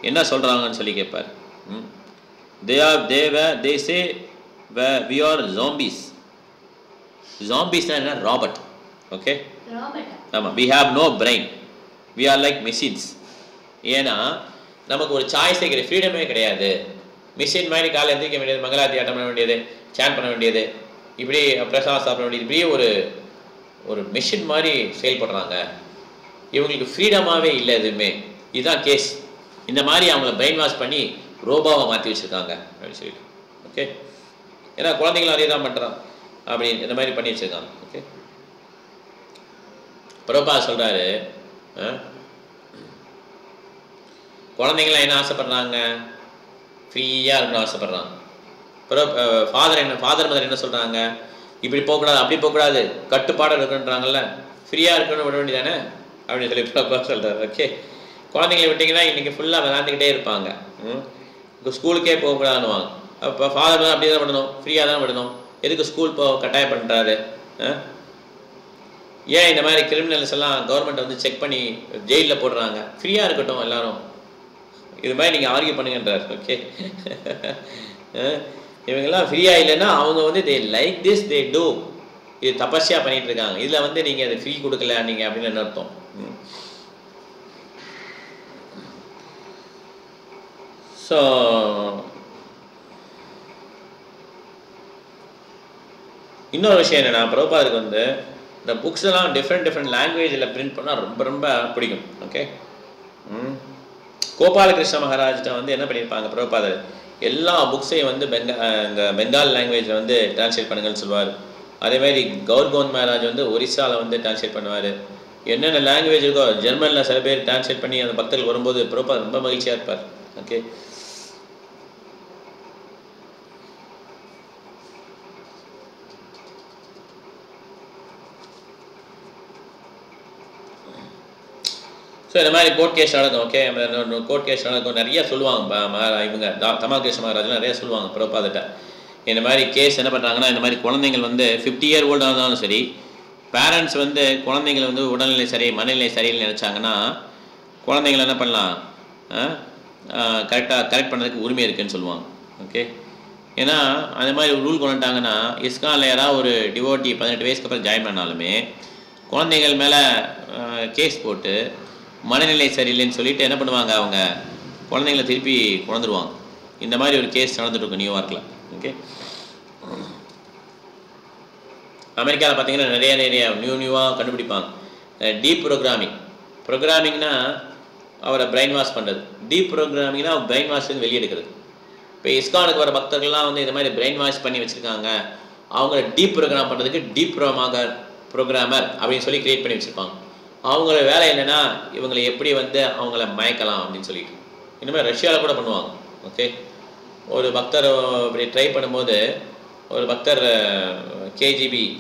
என்ன சொல்கிறாங்கன்னு சொல்லி கேட்பார். they say we are zombies. Zombiesனா என்ன, ராபர்ட். ஓகே, ஆமாம், we have no brain, we are like machines. ஏன்னா நமக்கு ஒரு சாய்ஸ் கிடையாது, ஃப்ரீடமே கிடையாது. மிஷின் மாதிரி காலை எந்திரிக்க வேண்டியது, மங்களாத்தி ஆட்டம் பண்ண வேண்டியது, சேன் பண்ண வேண்டியது, இப்படி பிரசாதம் சாப்பிட வேண்டியது, இப்படியே ஒரு மிஷின் மாதிரி செயல்படுறாங்க. இவங்களுக்கு ஃப்ரீடமாகவே இல்லை எதுவுமே. இதுதான் கேஸ். இந்த மாதிரி அவங்கள பிரெயின் வாஷ் பண்ணி ரோபாவை மாற்றி வச்சுருக்காங்க அப்படின்னு சொல்லிட்டு. ஓகே, ஏன்னா குழந்தைங்களும் அதே தான் பண்ணுறான் அப்படின்னு இந்த மாதிரி பண்ணி வச்சுருக்காங்க. ஓகே, பிரபா சொல்கிறாரு, குழந்தைங்களாம் என்ன ஆசைப்படுறாங்க, ஃப்ரீயாக இருக்கணும் ஆசைப்படுறாங்க. ஃபாதர் மதர் என்ன சொல்கிறாங்க, இப்படி போகக்கூடாது அப்படி போகக்கூடாது, கட்டுப்பாடு இருக்குன்றாங்கல்ல, ஃப்ரீயாக இருக்கணும்னு விட வேண்டியதானே அப்படின்னு சொல்லி பிரபா சொல்கிறார். ஓகே, குழந்தைங்களை விட்டிங்கன்னா இன்றைக்கி ஃபுல்லாக விளாண்டுக்கிட்டே இருப்பாங்க, இப்போ ஸ்கூலுக்கே போகக்கூடாதுன்னுவாங்க. அப்போ ஃபாதர் தான் அப்படி தான் விடணும், ஃப்ரீயாக தான் விடணும், எதுக்கு ஸ்கூல் கட்டாயம் பண்ணுறாரு? ஏன் இந்த மாதிரி கிரிமினல்ஸ் எல்லாம் கவர்மெண்ட் வந்து செக் பண்ணி ஜெயிலில் போடுறாங்க? ஃப்ரீயாக இருக்கட்டும் எல்லாரும், இது மாதிரி நீங்கள் ஆர்கியூ பண்ணுங்கன்றார். ஓகே, இவங்கெல்லாம் ஃப்ரீயாக இல்லைன்னா அவங்க வந்து they like this they do, இது தபஸ்யா பண்ணிகிட்டு இருக்காங்க. இதில் வந்து நீங்கள் அதை ஃப்ரீ கொடுக்கல நீங்கள் அப்படின்னு என்ன அர்த்தம்? ஸோ இன்னொரு விஷயம் என்னென்னா, பிரபுபாதருக்கு வந்து இந்த புக்ஸ் எல்லாம் டிஃப்ரெண்ட் லாங்குவேஜில் பிரிண்ட் பண்ணால் ரொம்ப ரொம்ப பிடிக்கும். ஓகே, கோபாலகிருஷ்ண மகாராஜ்கிட்ட வந்து என்ன பண்ணியிருப்பாங்க, பிரபுபாதர் எல்லா புக்ஸையும் வந்து பெங்கால் லாங்குவேஜில் வந்து டிரான்ஸ்லேட் பண்ணுங்கன்னு சொல்லுவார். அதேமாதிரி கௌர்கோந்த் மகாராஜ் வந்து ஒரிசாவில் வந்து டிரான்ஸ்லேட் பண்ணுவார். என்னென்ன லாங்குவேஜ் இருக்கோ ஜெர்மனில் சில பேர் டிரான்ஸ்லேட் பண்ணி அந்த பக்தர்கள் வரும்போது பிரபுபாதர் ரொம்ப மகிழ்ச்சியாக இருப்பார். ஓகே, ஸோ இந்த மாதிரி கோர்ட் கேஸ் நடக்கும். ஓகே, கோர்ட் கேஸ் நடக்கும், நிறைய சொல்லுவாங்க இவங்க தமால் கிருஷ்ண மகாராஜ்லாம் நிறைய சொல்லுவாங்க பிரபுபாதர்கிட்ட. இந்த மாதிரி கேஸ் என்ன பண்ணுறாங்கன்னா, இந்த மாதிரி குழந்தைங்கள் வந்து 50 year ஓல்டாக இருந்தாலும் சரி, பேரண்ட்ஸ் வந்து குழந்தைங்களை வந்து உடல்நிலை மனநிலை சரியில்லை நினச்சாங்கன்னா குழந்தைங்களை என்ன பண்ணலாம், கரெக்ட் பண்ணுறதுக்கு உரிமை இருக்குதுன்னு சொல்லுவாங்க. ஓகே. ஏன்னா அந்த மாதிரி ஒரு ரூல் கொண்டு வந்துட்டாங்கன்னா இஸ்கானில் யாராவது ஒரு டிவோட்டி 18 வயசுக்கு அப்புறம் ஜாயின் பண்ணாலுமே குழந்தைகள் மேலே கேஸ் போட்டு மனநிலை சரியில்லைன்னு சொல்லிட்டு என்ன பண்ணுவாங்க, அவங்க குழந்தைங்களை திருப்பி கொண்டுருவாங்க. இந்த மாதிரி ஒரு கேஸ் நடந்துட்டுருக்கும் நியூயார்க்கில். ஓகே. அமெரிக்காவில் பார்த்தீங்கன்னா நிறைய நியூவாக கண்டுபிடிப்பாங்க. டீப் ப்ரோக்ராமிங்னா அவரை பிரெயின் வாஷ் பண்ணுறது. டீப் ப்ரோக்ராமிங்னா பிரெயின் வாஷ்லேருந்து வெளியெடுக்கிறது. இப்போ இஸ்கானுக்கு வர பக்தர்கள்லாம் வந்து இந்த மாதிரி பிரெயின் வாஷ் பண்ணி வச்சுருக்காங்க. அவங்கள டீப் ப்ரோக்ராம் பண்ணுறதுக்கு டீப் ப்ரோக்ராமர் அப்படின்னு சொல்லி க்ரியேட் பண்ணி வச்சுருப்பாங்க. அவங்கள வேலை என்னென்னா இவங்களை எப்படி வந்து அவங்கள மயக்கலாம் அப்படின்னு சொல்லிட்டு. இனிமேல் ரஷ்யாவில் கூட பண்ணுவாங்க. ஓகே. ஒரு பக்தர் இப்படி ட்ரை பண்ணும்போது ஒரு பக்தர்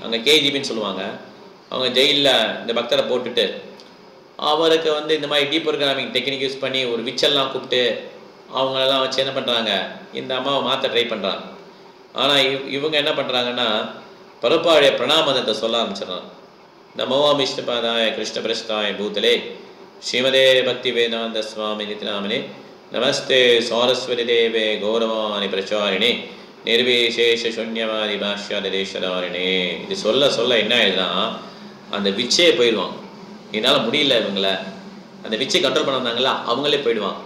அங்கே கேஜிபின்னு சொல்லுவாங்க, அவங்க ஜெயிலில் இந்த பக்தரை போட்டுட்டு அவருக்கு வந்து இந்த மாதிரி டீப் ப்ரோக்ராமிங் டெக்னிக் யூஸ் பண்ணி ஒரு விச்செல்லாம் கூப்பிட்டு அவங்களெல்லாம் வச்சு என்ன பண்ணுறாங்க, இந்த அம்மாவை மாற்ற ட்ரை பண்ணுறாங்க. ஆனால் இவங்க என்ன பண்ணுறாங்கன்னா பரப்பாவுடைய பிரணாமதத்தை சொல்ல ஆரம்பிச்சிடறாங்க. நமோ விஷ்ணுபாதாய கிருஷ்ண பிரஸ்தாய பூதலே ஸ்ரீமதே பக்தி வேதாந்த சுவாமி நித்யாமினே நமஸ்தே சாரஸ்வதி தேவே கௌரவாணி பிரச்சாரிணே நிர்விசேஷ சூன்யவாதி பாஷ்யாதேஸ்வராரிணே. இது சொல்ல என்ன ஆயிடுதுன்னா அந்த விச்சே போயிடுவாங்க. என்னால் முடியல இவங்கள, அந்த விச்சை கண்ட்ரோல் பண்ண வந்தாங்களா அவங்களே போயிடுவாங்க.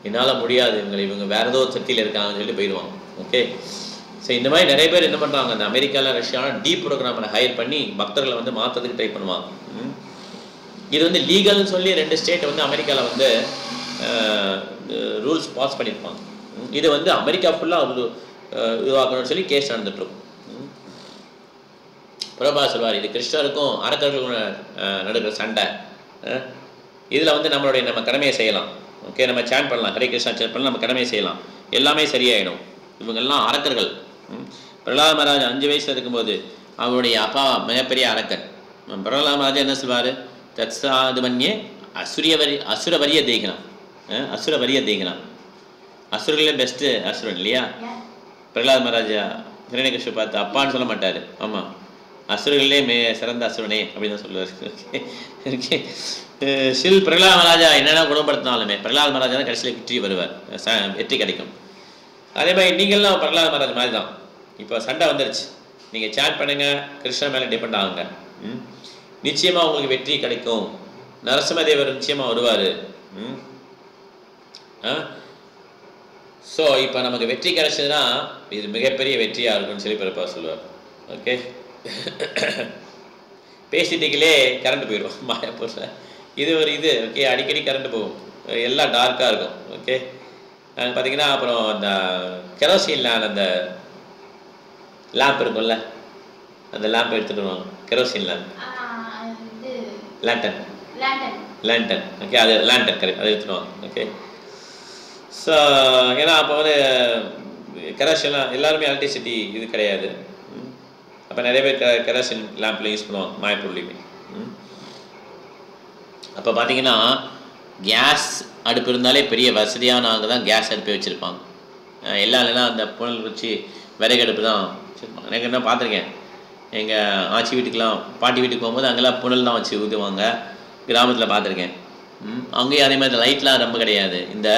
என்னால் முடியாது இவங்க வேற ஏதோ சக்தியில் இருக்காங்கன்னு சொல்லிட்டு போயிடுவாங்க. ஓகே. ஸோ இந்த மாதிரி நிறைய பேர் என்ன பண்ணுறாங்க, அந்த அமெரிக்காவில் ரஷ்யாவில் டீப் ப்ரோக்ராமில் ஹையர் பண்ணி பக்தர்களை வந்து மாற்றதுக்கு ட்ரை பண்ணுவாங்க. இது வந்து லீகல்னு சொல்லி 2 ஸ்டேட் வந்து அமெரிக்காவில் வந்து ரூல்ஸ் பாஸ் பண்ணியிருப்பாங்க. இது வந்து அமெரிக்கா ஃபுல்லாக இதுவாக்கணும்னு சொல்லி கேஸ் நடந்துட்டுருக்கும். பிரபா சொல்வார், இது கிறிஸ்டருக்கும் அரக்கர்களுக்கும் நடக்கிற சண்டை. இதில் வந்து நம்ம கடமையை செய்யலாம். ஓகே. நம்ம சேன் பண்ணலாம், ஹரே கிருஷ்ணா சேன் பண்ணலாம், நம்ம கடமையை செய்யலாம், எல்லாமே சரியாயிடும். இவங்கெல்லாம் அரக்கர்கள். பிரகலாத் மகாராஜ் 5 வயசில் இருக்கும்போது அவருடைய அப்பா மிகப்பெரிய அரக்கர். பிரகலாத் மகாராஜா என்ன சொல்வார், தத்சாதுமன்யே அசுரவரிய தேகினான். அசுரவரிய தேகினான். அசுரர்களே பெஸ்ட்டு அசுரன் இல்லையா? பிரகலாத் மகாராஜா ஹிரண்யகசிபு பார்த்து அப்பான்னு சொல்ல மாட்டார். ஆமாம், அசுரர்களே சிறந்த அசுரனே அப்படின்னு தான் சொல்லுவார். ஓகே. ஸ்டில் பிரகலாத் மகாராஜா என்னென்ன குணப்படுத்தினாலுமே பிரகலாத் மகாராஜா தான் கடைசியில் வெற்றி வருவார், வெற்றி கிடைக்கும். அதே மாதிரி நீங்கள்லாம் பிரகலாத் மகாராஜ் மாதிரி தான். இப்போ சண்டை வந்துருச்சு, நீங்கள் சேட் பண்ணுங்கள், கிருஷ்ணன் மேலே டிபெண்ட் ஆகுங்க, நிச்சயமாக உங்களுக்கு வெற்றி கிடைக்கும். நரசிம்மதேவர் நிச்சயமாக வருவார். ஸோ இப்போ நமக்கு வெற்றி கிடைச்சதுன்னா இது மிகப்பெரிய வெற்றியாக இருக்கும்னு சொல்லி பிறப்பா சொல்லுவார். ஓகே. பேசிட்டிங்களே கரண்ட் போயிடும் மாயாப்பூரில். இது ஒரு இது. ஓகே. அடிக்கடி கரண்ட் போகும், எல்லாம் டார்க்காக இருக்கும். ஓகே. பார்த்தீங்கன்னா அப்புறம் அந்த கெரோசினில் அந்த லேம்ப் இருக்கும்ல, அந்த லேம்ப் எடுத்துகிட்டு வருவாங்க, கெரோசின் லேம்ப், லேண்டன். ஓகே. அது லேண்டன் கரெக்ட், அதை எடுத்துடுவாங்க. ஓகே. ஸோ ஏன்னா அப்போ வந்து கெரோசின்லாம் எல்லாருமே எலக்ட்ரிசிட்டி இது கிடையாது. அப்போ நிறைய பேர் கெரோசின் லேம்பில் யூஸ் பண்ணுவாங்க மாயப்பூர்லேயுமே. அப்போ பார்த்தீங்கன்னா கேஸ் அடுப்பு இருந்தாலே பெரிய வசதியான ஆக தான் கேஸ் அடுப்பே வச்சுருப்பாங்க. எல்லாம் இல்லைன்னா அந்த புனல் வச்சு விறகு அடுப்பு தான் வச்சுருப்பாங்க. எனக்கு என்ன பார்த்துருக்கேன், எங்கள் ஆச்சி வீட்டுக்கெலாம் பாட்டி வீட்டுக்கு போகும்போது அங்கெல்லாம் புனல் தான் வச்சு ஊற்றுவாங்க. கிராமத்தில் பார்த்துருக்கேன். அங்கேயும் அதே மாதிரி லைட்லாம் ரொம்ப கிடையாது, இந்த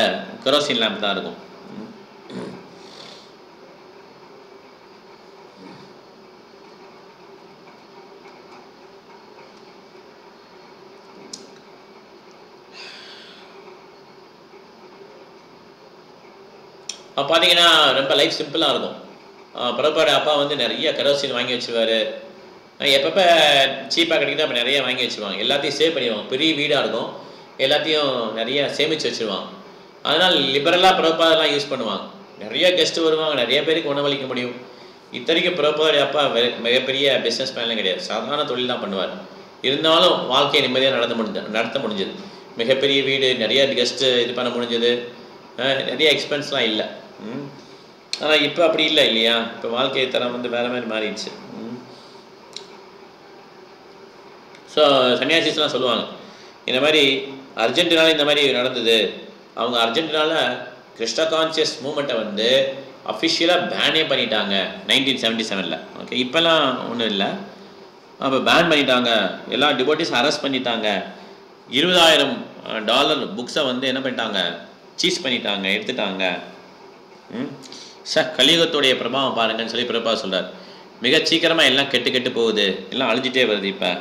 கெரோசின் லேம்ப் தான் இருக்கும். அப்போ பார்த்தீங்கன்னா ரொம்ப லைஃப் சிம்பிளாக இருக்கும். பிரபாவோட அப்பா வந்து நிறைய கெரோசின் வாங்கி வச்சுருவார். எப்பப்போ சீப்பாக கிடைக்குதோ அப்போ நிறைய வாங்கி வச்சுருவாங்க. எல்லாத்தையும் சேவ் பண்ணிடுவாங்க. பெரிய வீடாக இருக்கும், எல்லாத்தையும் நிறைய சேமித்து வச்சுருவாங்க. அதனால் லிபரலாக பிரபாதெல்லாம் யூஸ் பண்ணுவாங்க. நிறைய கெஸ்ட்டு வருவாங்க, நிறைய பேருக்கு உணவளிக்க முடியும். இத்தனைக்கும் பிரபாவோடைய அப்பா மிகப்பெரிய பிஸ்னஸ் மேன்லாம் கிடையாது, சாதாரண தொழில் தான் பண்ணுவார். இருந்தாலும் வாழ்க்கையை நிம்மதியாக நடத்த முடிஞ்சது. மிகப்பெரிய வீடு, நிறைய கெஸ்ட்டு இது பண்ண முடிஞ்சது, நிறைய எக்ஸ்பென்ஸ்லாம் இல்லை. ஆனால் இப்போ அப்படி இல்லை இல்லையா? இப்போ வாழ்க்கை தரம் வந்து வேறு மாதிரி மாறிடுச்சு. ஸோ சன்னியாசிஸ்லாம் சொல்லுவாங்க, இந்த மாதிரி அர்ஜென்டினாவில் இந்த மாதிரி நடந்தது. அவங்க அர்ஜென்டினாவில் கிருஷ்ண கான்சியஸ் மூமெண்ட்டை வந்து அஃபிஷியலாக பேனே பண்ணிட்டாங்க 1977. ஓகே. இப்போல்லாம் ஒன்றும் இல்லை, அப்போ பேன் பண்ணிட்டாங்க. எல்லா டிவோட்டிஸ் அரெஸ்ட் பண்ணிட்டாங்க. $20,000 புக்ஸை வந்து என்ன பண்ணிட்டாங்க, சீஸ் பண்ணிட்டாங்க, எடுத்துட்டாங்க. கலியுகத்துடைய பிரபாவம் பாருங்கன்னு சொல்லி பிரபா சொல்கிறார். மிக சீக்கிரமாக எல்லாம் கெட்டு கெட்டு போகுது, எல்லாம் அழிஞ்சிட்டே வருது. இப்போ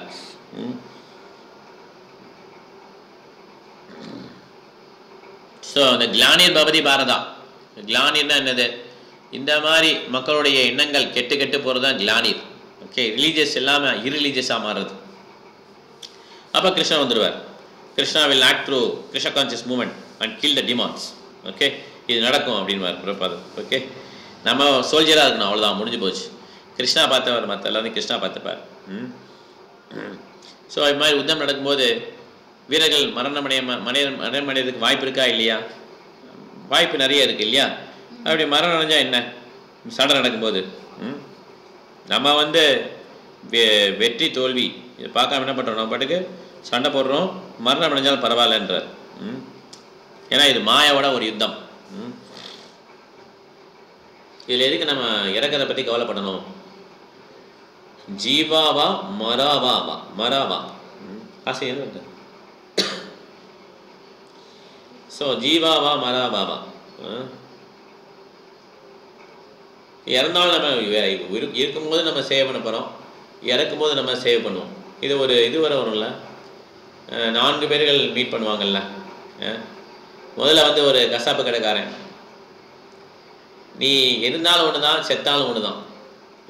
ஸோ அந்த கிளானிர் பவதி பாரதா, கிளானிர்னா என்னது? இந்த மாதிரி மக்களுடைய எண்ணங்கள் கெட்டு கெட்டு போகிறது தான் கிளானிர். ஓகே, ரிலீஜியஸ் எல்லாமே இரிலீஜியஸாக மாறுறது. அப்போ கிருஷ்ணா வந்துடுவார். Krishna will act through Krishna conscious moment and kill the demons. Okay, இது நடக்கும் அப்படின்வார் பிரபாதம். ஓகே, நம்ம சோல்ஜராக இருக்கணும், அவ்வளோதான், முடிஞ்சு போச்சு. கிருஷ்ணா பார்த்தவர், மற்ற எல்லாரும் கிருஷ்ணா பார்த்துப்பார். ஸோ இது மாதிரி யுத்தம் நடக்கும்போது வீரர்கள் மரணமடைறதுக்கு வாய்ப்பு இருக்கா இல்லையா? வாய்ப்பு நிறைய இருக்குது இல்லையா? அப்படி மரணம் அடைஞ்சால் என்ன? சண்டை நடக்கும்போது நம்ம வந்து வெற்றி தோல்வி இதை பார்க்காம என்ன பண்ணுறோம், நம்ம பாட்டுக்கு சண்டை போடுறோம், மரணம் அடைஞ்சாலும் பரவாயில்லன்றார். ஏன்னா இது மாயாவோட ஒரு யுத்தம். இதில் எதுக்கு நம்ம இறக்கிறத பற்றி கவலைப்படணும்? ஜீவாவா மராவாவா? மராவா ஆசை என்ன? ஸோ ஜீவாவா மராவாவா? இறந்தாலும் நம்ம இருக்கும்போது நம்ம சேவ் பண்ண போகிறோம், இறக்கும்போது நம்ம சேவ் பண்ணுவோம். இது ஒரு இது வர வரும்ல, 4 பேர்கள் மீட் பண்ணுவாங்கல்ல. முதல்ல வந்து ஒரு கசாப்பு கடைக்காரன், நீ இருந்தாலும் ஒன்று தான், செத்தாலும் ஒன்று தான்,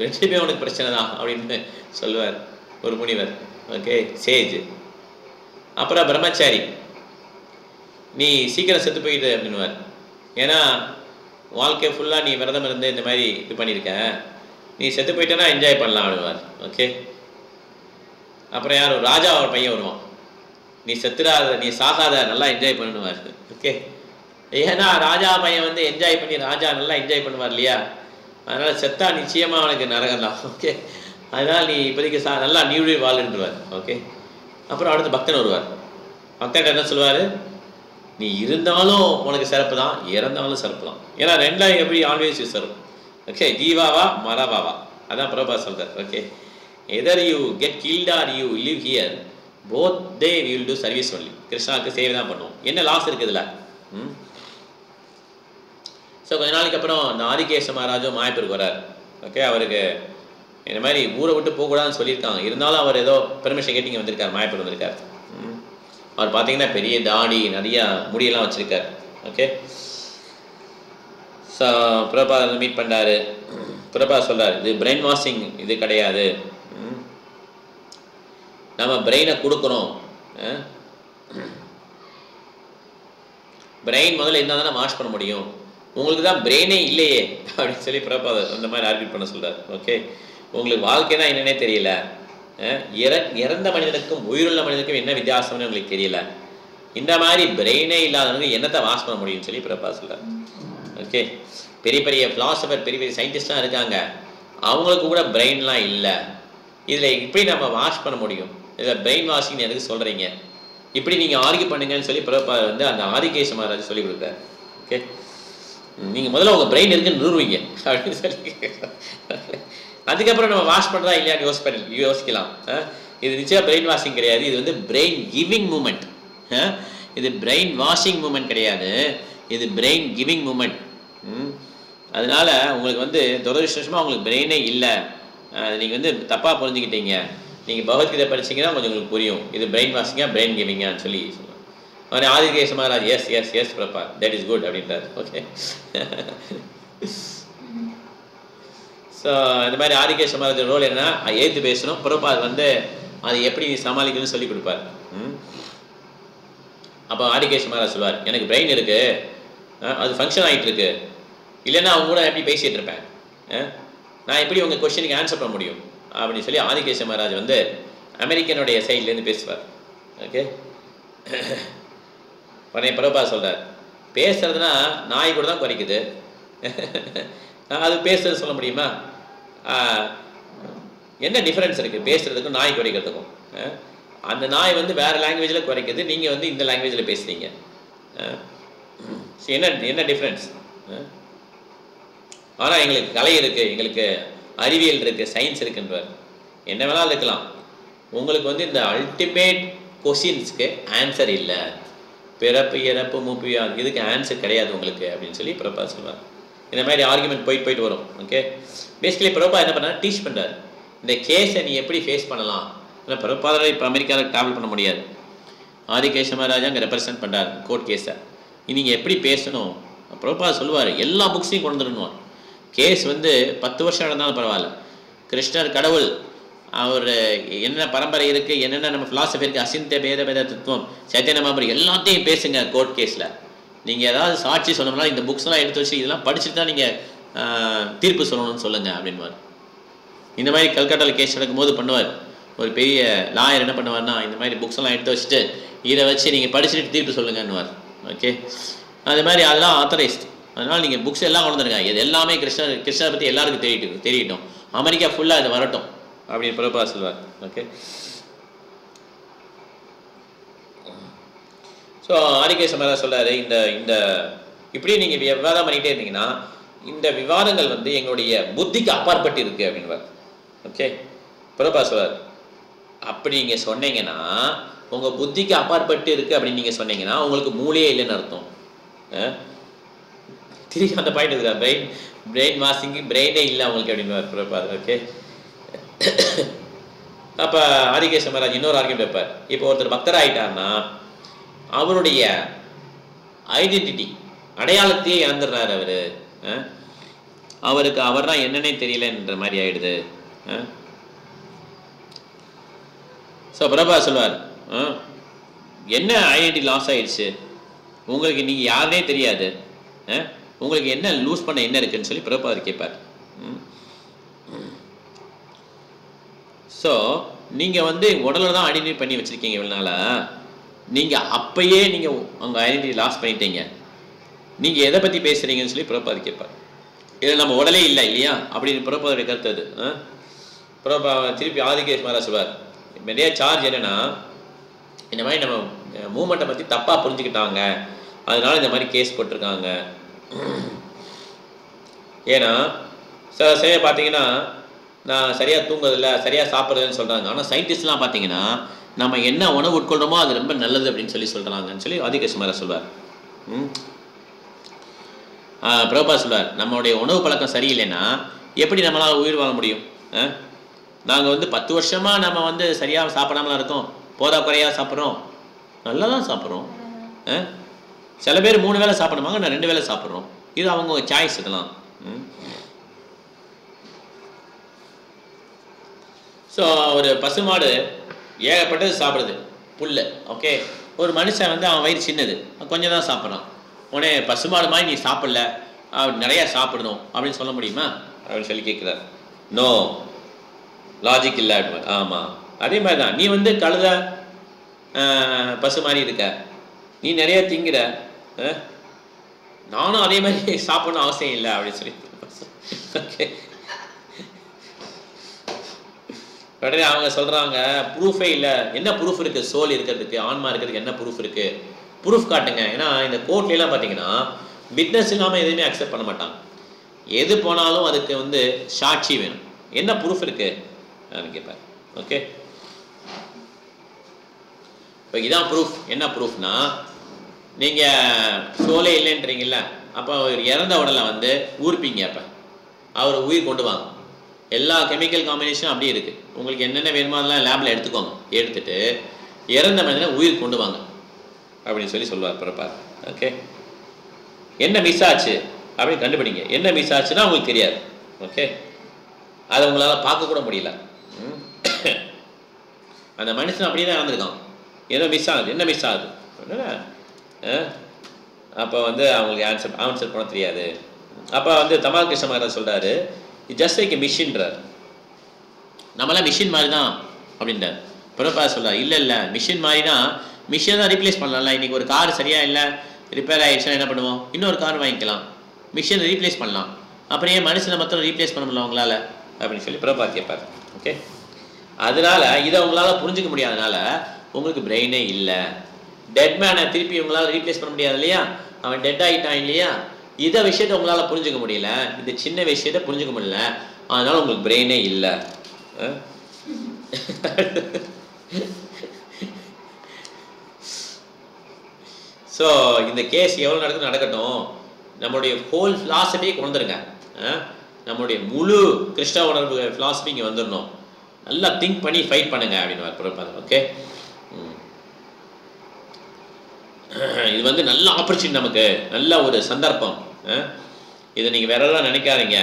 ரெண்டுமே உனக்கு பிரச்சனை தான் அப்படின்னு சொல்லுவார் ஒரு முனிவர். Okay, Sage. அப்புறம் பிரம்மச்சாரி, நீ சீக்கிரம் செத்து போயிடு அப்படின்வார். ஏன்னா வாழ்க்கை ஃபுல்லாக நீ விரதம் இருந்து இந்த மாதிரி இது பண்ணியிருக்க, நீ செத்து போயிட்டேன்னா என்ஜாய் பண்ணலாம் அப்படின்வார். ஓகே, அப்புறம் யார்? ஒரு ராஜா ஒரு பையன் வருவான், நீ செத்துடாத, நீ சாகாத, நல்லா என்ஜாய் பண்ணுவார். ஓகே, ஏன்னா ராஜா பையன் வந்து என்ஜாய் பண்ணி ராஜா நல்லா என்ஜாய் பண்ணுவார் இல்லையா? அதனால் செத்தா நிச்சயமாக அவனுக்கு நரகம் தான். ஓகே, அதனால் நீ இப்போதைக்கு நல்லா நீடி வாழ்ன்றுவார். ஓகே, அப்புறம் அடுத்து பக்தன் வருவார். பக்தன் என்ன சொல்லுவார்? நீ இருந்தாலும் உனக்கு சிறப்பு தான், இறந்தாலும் சிறப்பு தான். ஏன்னா ரெண்டாம் எப்படி ஆல்வேஸ் சிறப்பு. ஓகே, ஜீவாவா மரவாவா, அதான் பிரபா சொல்கிறார். Okay, either you get killed or you live here, both they we will do service only. கிருஷ்ணாவுக்கு சேவை தான் பண்ணுவோம். என்ன லாஸ் இருக்குதுல்ல? ஸோ கொஞ்ச நாளைக்கு அப்புறம் இந்த ஆதிகேச மகாராஜும் மாயப்பூருக்கு வரார். ஓகே, அவருக்கு இந்த மாதிரி ஊரை விட்டு போகக்கூடாதுன்னு சொல்லியிருக்காங்க, இருந்தாலும் அவர் ஏதோ பெர்மிஷன் கேட்டு இங்கே வந்திருக்கார், மாயப்பூர் வந்திருக்கார். அவர் பார்த்தீங்கன்னா பெரிய தாடி, நிறையா முடியெல்லாம் வச்சுருக்கார். ஓகே, ஸோ பிரபா மீட் பண்ணுறாரு. பிரபா சொல்கிறார், இது பிரெயின் வாஷிங் இது கிடையாது, நம்ம பிரெயினை கொடுக்குறோம். பிரெயின் முதல்ல இருந்தால் தானே வாஷ் பண்ண முடியும், உங்களுக்கு தான் பிரெயினே இல்லையே அப்படின்னு சொல்லி பிரபா அந்த மாதிரி ஆர்கியூட் பண்ண சொல்கிறார். ஓகே, உங்களுக்கு வாழ்க்கை தான் என்னன்னே தெரியல, இறந்த மனிதனுக்கும் உயிருள்ள மனிதனுக்கும் என்ன வித்தியாசம்னு உங்களுக்கு தெரியல, இந்த மாதிரி பிரெயினே இல்லாதவங்க என்னத்தை வாஷ் பண்ண முடியும்னு சொல்லி பிரபா சொல்கிறார். ஓகே, பெரிய பெரிய ஃபிலாசபர், பெரிய பெரிய சயின்டிஸ்டாக இருக்காங்க, அவங்களுக்கு கூட பிரெயின்லாம் இல்லை, இதில் இப்படி நம்ம வாஷ் பண்ண முடியும், இதில் பிரெயின் வாஷிங்னு எனக்கு சொல்கிறீங்க, இப்படி நீங்கள் ஆர்கியூ பண்ணுங்கன்னு சொல்லி பிரபா வந்து அந்த ஆதிகேச மகாராஜ் சொல்லி கொடுக்குறாரு. ஓகே, நீங்கள் முதல்ல உங்கள் பிரெயின் இருக்குன்னு நிறுவீங்க அப்படின்னு சொல்லி, அதுக்கப்புறம் நம்ம வாஷ் பண்ணுறா இல்லையான்னு யோசிக்கலாம். இது நிச்சயம் பிரெயின் வாஷிங் கிடையாது, இது வந்து பிரெயின் கிவிங் மூமெண்ட். இது பிரெயின் வாஷிங் மூமெண்ட் கிடையாது, இது பிரெயின் கிவிங் மூமெண்ட். அதனால உங்களுக்கு வந்து துரதிருஷ்டமாக உங்களுக்கு பிரெயினே இல்லை, நீங்கள் வந்து தப்பாக புரிஞ்சுக்கிட்டீங்க, நீங்கள் பகவத்கீதை படிச்சிங்கன்னா கொஞ்சம் உங்களுக்கு புரியும், இது பிரெயின் வாஷிங்காக பிரெயின் கிவிங்கான்னு சொல்லி சொல்லுவாங்க. அவன் Adikesa Maharaj S S S Prabha, that is good அப்படின்றார். ஓகே, ஸோ இந்த மாதிரி ஆதிகேச மகாராஜ் ரோல் என்ன, ஏற்று பேசணும், பிரபா வந்து அது எப்படி நீ சமாளிக்கணும்னு சொல்லி கொடுப்பார். அப்போ ஆதிகேச மகாராஜ் சொல்லுவார், எனக்கு பிரெயின் இருக்குது, அது ஃபங்க்ஷன் ஆகிட்டு இருக்கு, இல்லைன்னா அவங்க கூட எப்படி பேசிகிட்டு இருப்பேன், நான் எப்படி உங்கள் கொஸ்டினுக்கு ஆன்சர் பண்ண முடியும் அப்படின்னு சொல்லி ஆதிகேச மகாராஜ் வந்து அமெரிக்கனுடைய சைட்லேருந்து பேசுவார். ஓகே, உடனே பிரபா சொல்கிறார், பேசுறதுனா நாய் கூட தான் குறைக்குது, அது பேசுறது சொல்ல முடியுமா? என்ன டிஃப்ரென்ஸ் இருக்குது பேசுகிறதுக்கும் நாய் குறைக்கிறதுக்கும்? அந்த நாய் வந்து வேறு லாங்குவேஜில் குறைக்குது, நீங்கள் வந்து இந்த லாங்குவேஜில் பேசுகிறீங்க, என்ன டிஃப்ரென்ஸ்? ஆனால் எங்களுக்கு கலை இருக்குது, எங்களுக்கு அறிவியல் இருக்குது, சயின்ஸ் இருக்குன்றார். என்ன வேணாலும் இருக்கலாம், உங்களுக்கு வந்து இந்த அல்டிமேட் கொஷின்ஸ்க்கு ஆன்சர் இல்லை, பிறப்பு இறப்பு மூப்பியா இதுக்கு ஆன்சர் கிடையாது உங்களுக்கு அப்படின்னு சொல்லி பிரபா சொல்வார். இந்த மாதிரி ஆர்குமெண்ட் போயிட்டு வரும். ஓகே, பேசிக்கலி பிரபா என்ன பண்ணார், டீச் பண்ணுறாரு இந்த கேஸை நீ எப்படி ஃபேஸ் பண்ணலாம். இல்லை பிரபாதார இப்போ அமெரிக்காவில் ட்ராவல் பண்ண முடியாது, ஆதிகேஷ மகாராஜா அங்கே ரெப்ரசென்ட் பண்ணுறாரு கோர்ட் கேஸை. நீங்கள் எப்படி பேசணும் பிரபா சொல்லுவார், எல்லா புக்ஸையும் கொண்டு வந்துடணும். கேஸ் வந்து 10 வருஷம் நடந்தாலும் பரவாயில்ல, கிருஷ்ணர் கடவுள், அவர் என்ன பரம்பரை இருக்குது, என்னென்ன நம்ம ஃபிலாசபி இருக்குது, அசிந்த பேத பேத தத்துவம், சைத்தன்ய மகாபுரி, எல்லாத்தையும் பேசுங்க கோர்ட் கேஸில். நீங்கள் ஏதாவது சாட்சி சொல்லணும்னா இந்த புக்ஸ்லாம் எடுத்து வச்சு இதெல்லாம் படிச்சுட்டு தான் நீங்கள் தீர்ப்பு சொல்லணும்னு சொல்லுங்கள் அப்படின்வார். இந்த மாதிரி கல்கட்டாவில் கேஸ் நடக்கும்போது பண்ணுவார். ஒரு பெரிய லாயர் என்ன பண்ணுவார்னா, இந்த மாதிரி புக்ஸ் எல்லாம் எடுத்து வச்சுட்டு இதை வச்சு நீங்கள் படிச்சுட்டு தீர்ப்பு சொல்லுங்கன்னுவார். ஓகே, அது மாதிரி அதெல்லாம் ஆத்தரைஸ்ட். அதனால் நீங்கள் புக்ஸ் எல்லாம் கொண்டு வந்துருங்க, இது எல்லாமே கிருஷ்ணரை பற்றி எல்லாருக்கும் தெரியட்டும், அமெரிக்கா ஃபுல்லாக இது வரட்டும் அப்படின்னு பிரபா சொல்வார். ஓகே, ஸோ ஆதிகேஷ மகாராஜ் சொல்கிறாரு, இந்த இப்படி நீங்கள் விவாதம் பண்ணிகிட்டே இருந்தீங்கன்னா இந்த விவாதங்கள் வந்து எங்களுடைய புத்திக்கு அப்பாற்பட்டு இருக்குது அப்படின்வார். ஓகே, பிரபா சொல்வார், அப்படி நீங்கள் சொன்னீங்கன்னா உங்கள் புத்திக்கு அப்பாற்பட்டு இருக்குது அப்படின்னு நீங்கள் சொன்னீங்கன்னா உங்களுக்கு மூளையே இல்லைன்னு அர்த்தம். திரும்பி அந்த பாயிண்ட் இருக்கா, பிரெயின் வாஷிங்கு, பிரெயினே இல்லை அவங்களுக்கு அப்படின்னு பிரபா. ஓகே, அப்போ ஆதிகேஷ மகாராஜ் இன்னொரு ஆர்கியூமெண்ட் வைப்பார். இப்போ ஒருத்தர் பக்தர் ஆகிட்டார்னா அவருடைய ஐடென்டிட்டி, அடையாளத்தையே இழந்துடுறாரு அவருக்கு அவர் தான் என்னன்னே தெரியலன்ற மாதிரி ஆயிடுது. ஸோ பிரபா சொல்வார், என்ன ஐடென்டிட்டி லாஸ் ஆயிடுச்சு உங்களுக்கு, நீங்கள் யாருனே தெரியாது, உங்களுக்கு என்ன லூஸ் பண்ண என்ன இருக்குன்னு சொல்லி பிரபா கேட்பார். ஸோ நீங்கள் வந்து உடலை தான் ஐடென்டிஃபை பண்ணி வச்சுருக்கீங்க இவ்வளோனால, நீங்கள் அப்பயே நீங்கள் உங்கள் ஐடென்டிட்டி லாஸ் பண்ணிட்டீங்க, நீங்கள் எதை பற்றி பேசுகிறீங்கன்னு சொல்லி பிரபா கேட்பார். இதில் நம்ம உடலே இல்லை இல்லையா அப்படின்னு பிரபாவுடைய கருத்து அது. பிரபா திருப்பி ஆதிகேஷ் மகாராஜ் சொல்வார், நிறைய சார்ஜ் என்னென்னா இந்த மாதிரி நம்ம மூமெண்ட்டை பற்றி தப்பாக புரிஞ்சுக்கிட்டாங்க, அதனால இந்த மாதிரி கேஸ் போட்டிருக்காங்க. ஏன்னா சில பார்த்தீங்கன்னா நான் சரியாக தூங்குறதில்ல, சரியாக சாப்பிட்றதுன்னு சொல்கிறாங்க, ஆனால் சயின்டிஸ்ட்லாம் பார்த்தீங்கன்னா நம்ம என்ன உணவு உட்கொள்கிறோமோ அது ரொம்ப நல்லது அப்படின்னு சொல்லி சொல்கிறாங்கன்னு சொல்லி ஆதிகேஷ் மகாராஜ் சொல்வார். பிரபா சொல்வார், நம்மளுடைய உணவு பழக்கம் சரியில்லைன்னா எப்படி நம்மளால் உயிர் வாழ முடியும். நாங்கள் வந்து 10 வருஷமாக நம்ம வந்து சரியாக சாப்பிடாமலாம் இருக்கோம், போதா குறையாக சாப்பிட்றோம், நல்லா தான் சாப்பிட்றோம். சில பேர் 3 வேளை சாப்பிடுவாங்க, நான் 2 வேளை சாப்பிட்றோம், இது அவங்க சாய்ஸ். இதெல்லாம் ஸோ ஒரு பசுமாடு ஏகப்பட்டது சாப்பிடுது புல். ஓகே, ஒரு மனுஷன் வந்து அவன் வயிறு சின்னது, கொஞ்சம் தான் சாப்பிட்றான். உடனே பசுமாடு மாதிரி நீ சாப்பிடல, நிறையா சாப்பிடணும் அப்படின்னு சொல்ல முடியுமா அப்படின்னு சொல்லி கேட்குறாரு. நோ, லாஜிக் இல்லை. ஆமாம், அதே மாதிரி தான் நீ வந்து கழுத பசு மாதிரி இருக்க, நீ நிறைய திங்கிற, நானும் அதே மாதிரி சாப்பிடணும் அவசியம் இல்லை அப்படின்னு சொல்லி. ஓகே, உடனே அவங்க சொல்கிறாங்க, ப்ரூஃபே இல்லை. என்ன ப்ரூஃப் இருக்குது சோல் இருக்கிறதுக்கு, ஆன்மா இருக்கிறதுக்கு என்ன ப்ரூஃப் இருக்குது, ப்ரூஃப் காட்டுங்க. ஏன்னா இந்த கோர்ட்லாம் பார்த்தீங்கன்னா விட்னஸ் இல்லாமல் எதுவுமே அக்செப்ட் பண்ண மாட்டாங்க, எது போனாலும் அதுக்கு வந்து சாட்சி வேணும். என்ன ப்ரூஃப் இருக்குது அப்படின்னு கேட்பார். ஓகே, இப்போ இதான் ப்ரூஃப். என்ன ப்ரூஃப்னா, நீங்கள் சோலே இல்லைன்றீங்கல்ல, அப்போ அவர் இறந்த உடலை வந்து ஊர்ப்பீங்க, அப்போ அவர் உயிர் கொண்டு வாங்க. எல்லா கெமிக்கல் காம்பினேஷனும் அப்படியே இருக்குது, உங்களுக்கு என்னென்ன வேணுமோ அதெல்லாம் லேபில் எடுத்துக்கோங்க, எடுத்துகிட்டு இறந்த மனிதனை உயிர் கொண்டு வாங்க அப்படின்னு சொல்லி சொல்லுவார் பிறப்பார். ஓகே, என்ன மிஸ் ஆச்சு அப்படின்னு கண்டுபிடிங்க. என்ன மிஸ் ஆச்சுன்னா உங்களுக்கு தெரியாது. ஓகே, அதை உங்களால் பார்க்க கூட முடியல. அந்த மனுஷன் அப்படியே தான் இறந்துருக்கான், ஏதோ மிஸ் ஆகுது. என்ன மிஸ் ஆகுது அப்போ வந்து அவங்களுக்கு ஆன்சர் பண்ண தெரியாது. அப்போ வந்து தமால் கிருஷ்ண மகாராஜ் சொல்கிறாரு, ஜஸ்ட் லைக் மிஷின்றார், நம்மளாம் மிஷின் மாதிரி தான் அப்படின்றார். பிறப்பா சொல்கிறார், இல்லை மிஷின் மாதிரி தான், மிஷின் தான் ரீப்ளேஸ் பண்ணலாம்ல. இன்றைக்கி ஒரு கார் சரியாக இல்லை, ரிப்பேர் ஆகிடுச்சுன்னா என்ன பண்ணுவோம், இன்னொரு கார் வாங்கிக்கலாம், மிஷினை ரீப்ளேஸ் பண்ணலாம். அப்புறம் ஏன் மனுஷனை மொத்தம் ரீப்ளேஸ் பண்ண முடியல உங்களால் அப்படின்னு சொல்லி பிரபா கேட்பார். ஓகே, அதனால் இதை உங்களால் புரிஞ்சிக்க முடியாதனால உங்களுக்கு பிரெயினே இல்லை. டெட் மேனை திருப்பி உங்களால் ரீப்ளேஸ் பண்ண முடியாது இல்லையா, அவன் டெட் ஆகிட்டான் இல்லையா, இதை விஷயத்தை உங்களால் புரிஞ்சுக்க முடியல, இந்த சின்ன விஷயத்தை புரிஞ்சுக்க முடியல, அதனால் உங்களுக்கு பிரெயினே இல்லை. ஸோ இந்த கேஸ் எவ்வளோ நடக்கட்டும், நம்மளுடைய ஹோல் ஃபிலாசபியை கொண்டு வந்துருங்க. நம்மளுடைய முழு கிருஷ்ண உணர்வு ஃபிலாசபி இங்கே வந்துடணும். நல்லா திங்க் பண்ணி ஃபைட் பண்ணுங்க அப்படின்னு பிரபாதர். ஓகே, இது வந்து நல்ல ஆப்பர்ச்சுனிட்டி, நமக்கு நல்ல ஒரு சந்தர்ப்பம். இதை நீங்கள் வேற எல்லாம் நினைக்காதீங்க.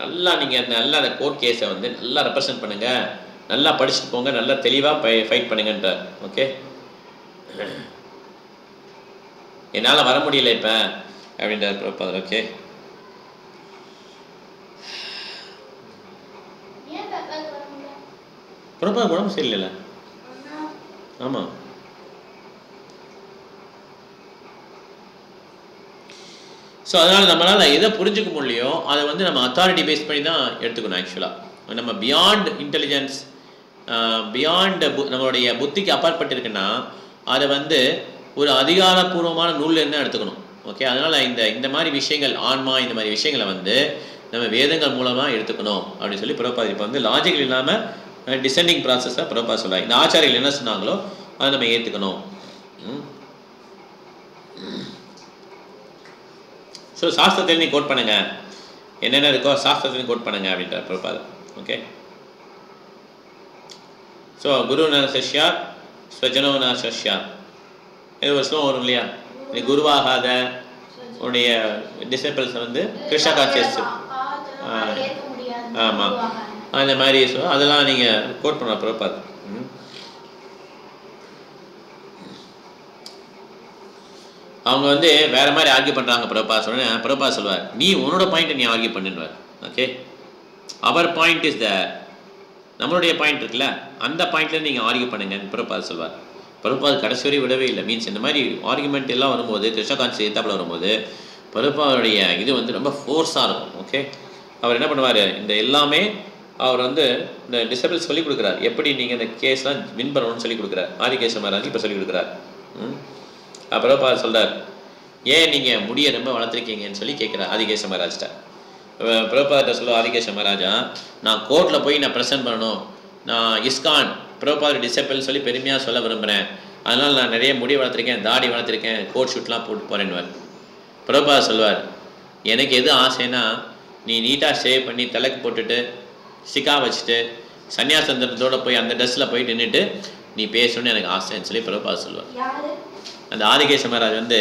நல்லா நீங்கள் நல்ல அந்த கோர்ட் கேஸை வந்து நல்லா ரெப்ரசன்ட் பண்ணுங்கள், நல்லா படிச்சுட்டு போங்க, நல்லா தெளிவாக ஃபைட் பண்ணுங்கன்றார். ஓகே, என்னால் வர முடியல இப்போ அப்படின்றார் பிரபாதர். ஓகே, பிரபாதர் உடம்பு சரியில்லை. ஆமாம், ஸோ அதனால் நம்மளால் எதை புரிஞ்சுக்க முடியலையோ அதை வந்து நம்ம அத்தாரிட்டி பேஸ் பண்ணி தான் எடுத்துக்கணும். ஆக்சுவலாக நம்ம பியாண்ட் இன்டெலிஜென்ஸ், பியாண்ட் நம்மளுடைய புத்திக்கு அப்பாற்பட்டு இருக்குன்னா அதை வந்து ஒரு அதிகாரப்பூர்வமான நூல்லேருந்து தான் எடுத்துக்கணும். ஓகே, அதனால் இந்த மாதிரி விஷயங்கள், ஆன்மா இந்த மாதிரி விஷயங்களை வந்து நம்ம வேதங்கள் மூலமாக எடுத்துக்கணும் அப்படின்னு சொல்லி பிரபாதர் இப்போ வந்து லாஜிக்கல் இல்லாமல் டிசெண்டிங் ப்ராசஸாக பிரபாதர் சொல்கிறார். இந்த ஆச்சாரியர்கள் என்ன சொன்னாங்களோ அதை நம்ம ஏற்றுக்கணும். ஸோ சாஸ்திரத்தில் நீ கோட் பண்ணுங்க, என்னென்ன இருக்கோ சாஸ்திரத்தில் கோட் பண்ணுங்க அப்படின்றார் பிரபாதர். ஓகே, ஸோ குரு ந சிஷ்யா ஸ்வஜனோ ந சிஷ்யா, இது ஒரு ஸ்லோகம் வரும் இல்லையா, நீ குருவாகாத உன்னுடைய டிசைபிள்ஸை வந்து கிருஷ்ண கான்சியஸ், ஆமாம் அந்த மாதிரி அதெல்லாம் நீங்கள் கோட் பண்ண பிரபாதர். அவங்க வந்து வேறு மாதிரி ஆர்கியூ பண்ணுறாங்க. பிரபா சொல்வார், நீ உன்னோட பாயிண்ட்டை நீ ஆர்கியூ பண்ணுவார். ஓகே, அவர் பாயிண்ட் இஸ் நம்மளுடைய பாயிண்ட் இருக்குல்ல, அந்த பாயிண்ட்லேருந்து நீங்கள் ஆர்கியூ பண்ணுங்கன்னு பிரபா சொல்வார். பிரபா கடைசி வரை விடவே இல்லை. மீன்ஸ் இந்த மாதிரி ஆர்குமெண்ட் எல்லாம் வரும்போது, கிருஷ்ண கான்சி ஏத்தாப்பில் வரும்போது பிரபாவுடைய இது வந்து ரொம்ப ஃபோர்ஸாக இருக்கும். ஓகே, அவர் என்ன பண்ணுவார், இந்த எல்லாமே அவர் வந்து இந்த டிசபிள் சொல்லிக் கொடுக்குறார், எப்படி நீங்கள் இந்த கேஸ்லாம் வின் பண்ணணும்னு சொல்லிக் கொடுக்குறார். ஆதிகேச மகாராஜ் இப்போ சொல்லிக் கொடுக்குறார். பிரபாதர் சொல்கிறார், ஏன் நீங்கள் முடியை ரொம்ப வளர்த்துருக்கீங்கன்னு சொல்லி கேட்குறார் ஆதிகேச மகாராஜ்கிட்ட. பிரபாதர்கிட்ட சொல்ல, ஆதிகேச மகாராஜா நான் கோர்ட்டில் போய் நான் ப்ரெசென்ட் பண்ணணும், நான் இஸ்கான் பிரபாதர் டிசபிள் சொல்லி பெருமையாக சொல்ல விரும்புகிறேன், அதனால் நான் நிறைய முடி வளர்த்துருக்கேன், தாடி வளர்த்துருக்கேன், கோட் ஷூட்லாம் போட்டு போகிறேன்னுவார். பிரபாதர் சொல்வார், எனக்கு எது ஆசைன்னா நீ நீட்டாக ஷேவ் பண்ணி தலைக்கு போட்டுட்டு சிக்கா வச்சுட்டு சன்னியாசந்தரத்தோடு போய் அந்த ட்ரெஸ்ஸில் போய் நின்றுட்டு நீ பேசணுன்னு எனக்கு ஆசைன்னு சொல்லி பிரபாதர் சொல்லுவார். அந்த ஆதிகேச மகாராஜ் வந்து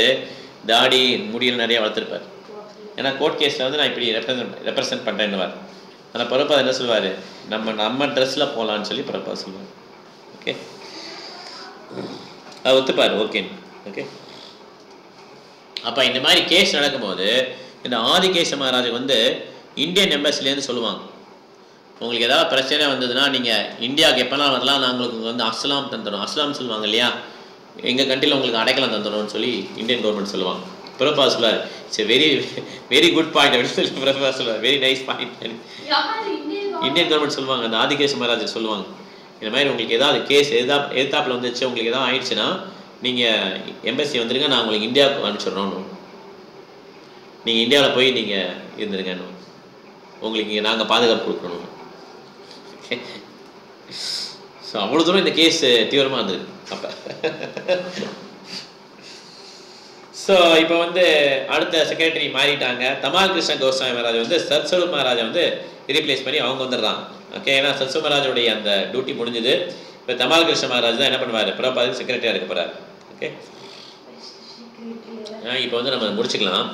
தாடி முடியல் நிறைய வளர்த்துருப்பார். ஏன்னா கோர்ட் கேஸில் வந்து நான் இப்படி ரெப்ரசன்ட் பண்ணுறேன்னுவார். ஆனால் பிரபாதர் என்ன சொல்லுவார், நம்ம ட்ரெஸ்ஸில் போகலான்னு சொல்லி பிரபாதர் சொல்லுவார். ஓகே, அது ஒத்துப்பார். ஓகேன்னு. ஓகே, அப்போ இந்த மாதிரி கேஸ் நடக்கும்போது இந்த ஆதிகேச மகாராஜுக்கு வந்து இந்தியன் எம்பசிலேருந்து சொல்லுவாங்க, உங்களுக்கு ஏதாவது பிரச்சனை வந்ததுன்னா நீங்கள் இந்தியாவுக்கு எப்போலாம் வரலாம், நான் உங்களுக்கு வந்து அஸ்லாம் தந்துடும், அஸ்லாம் சொல்லுவாங்க இல்லையா, எங்கள் கண்ட்ரியில் உங்களுக்கு அடைக்கலம் தந்துடும்னு சொல்லி இந்தியன் கவர்மெண்ட் சொல்லுவாங்க. பிரபாதர் சொல்லுவார், it's very very good point அப்படின்னு சொல்லி பிரபாதர் சொல்லுவார், very nice point. Indian government சொல்லுவாங்க, அந்த ஆதிகேச மகாராஜர் சொல்லுவாங்க, இந்த மாதிரி உங்களுக்கு ஏதாவது கேஸ் எதிர்த்தாப்பில் வந்துச்சு, உங்களுக்கு எதாவது ஆயிடுச்சுன்னா நீங்கள் எம்பசி வந்துருங்க, நான் உங்களுக்கு இந்தியாவுக்கு அனுப்பிச்சிட்றோன்னு, நீங்கள் இந்தியாவில் போய் நீங்கள் இருந்துருங்கன்னு, உங்களுக்கு இங்கே நாங்கள் பாதுகாப்பு கொடுக்கணும். ஸோ அவ்வளோ தூரம் இந்த கேஸ் தீவிரமாக இருந்திருக்கு அப்போ. ஸோ இப்போ வந்து அடுத்த செக்ரட்டரி மாறிட்டாங்க. தமால் கிருஷ்ண கோஸ்வாமி மகாராஜ் வந்து சத்ஸ்வரூப் மகாராஜை வந்து ரீப்ளேஸ் பண்ணி அவங்க வந்துடுறாங்க. ஓகே, ஏன்னா சத்ஸ்வரூப் மகாராஜுடைய அந்த டியூட்டி முடிஞ்சுது. இப்போ தமால் கிருஷ்ண மகாராஜ் தான் என்ன பண்ணுவார், பிரபாதுக்கு செக்ரட்டரியாக இருக்க போகிறார். ஓகே, இப்போ வந்து நம்ம முடிச்சுக்கலாம்,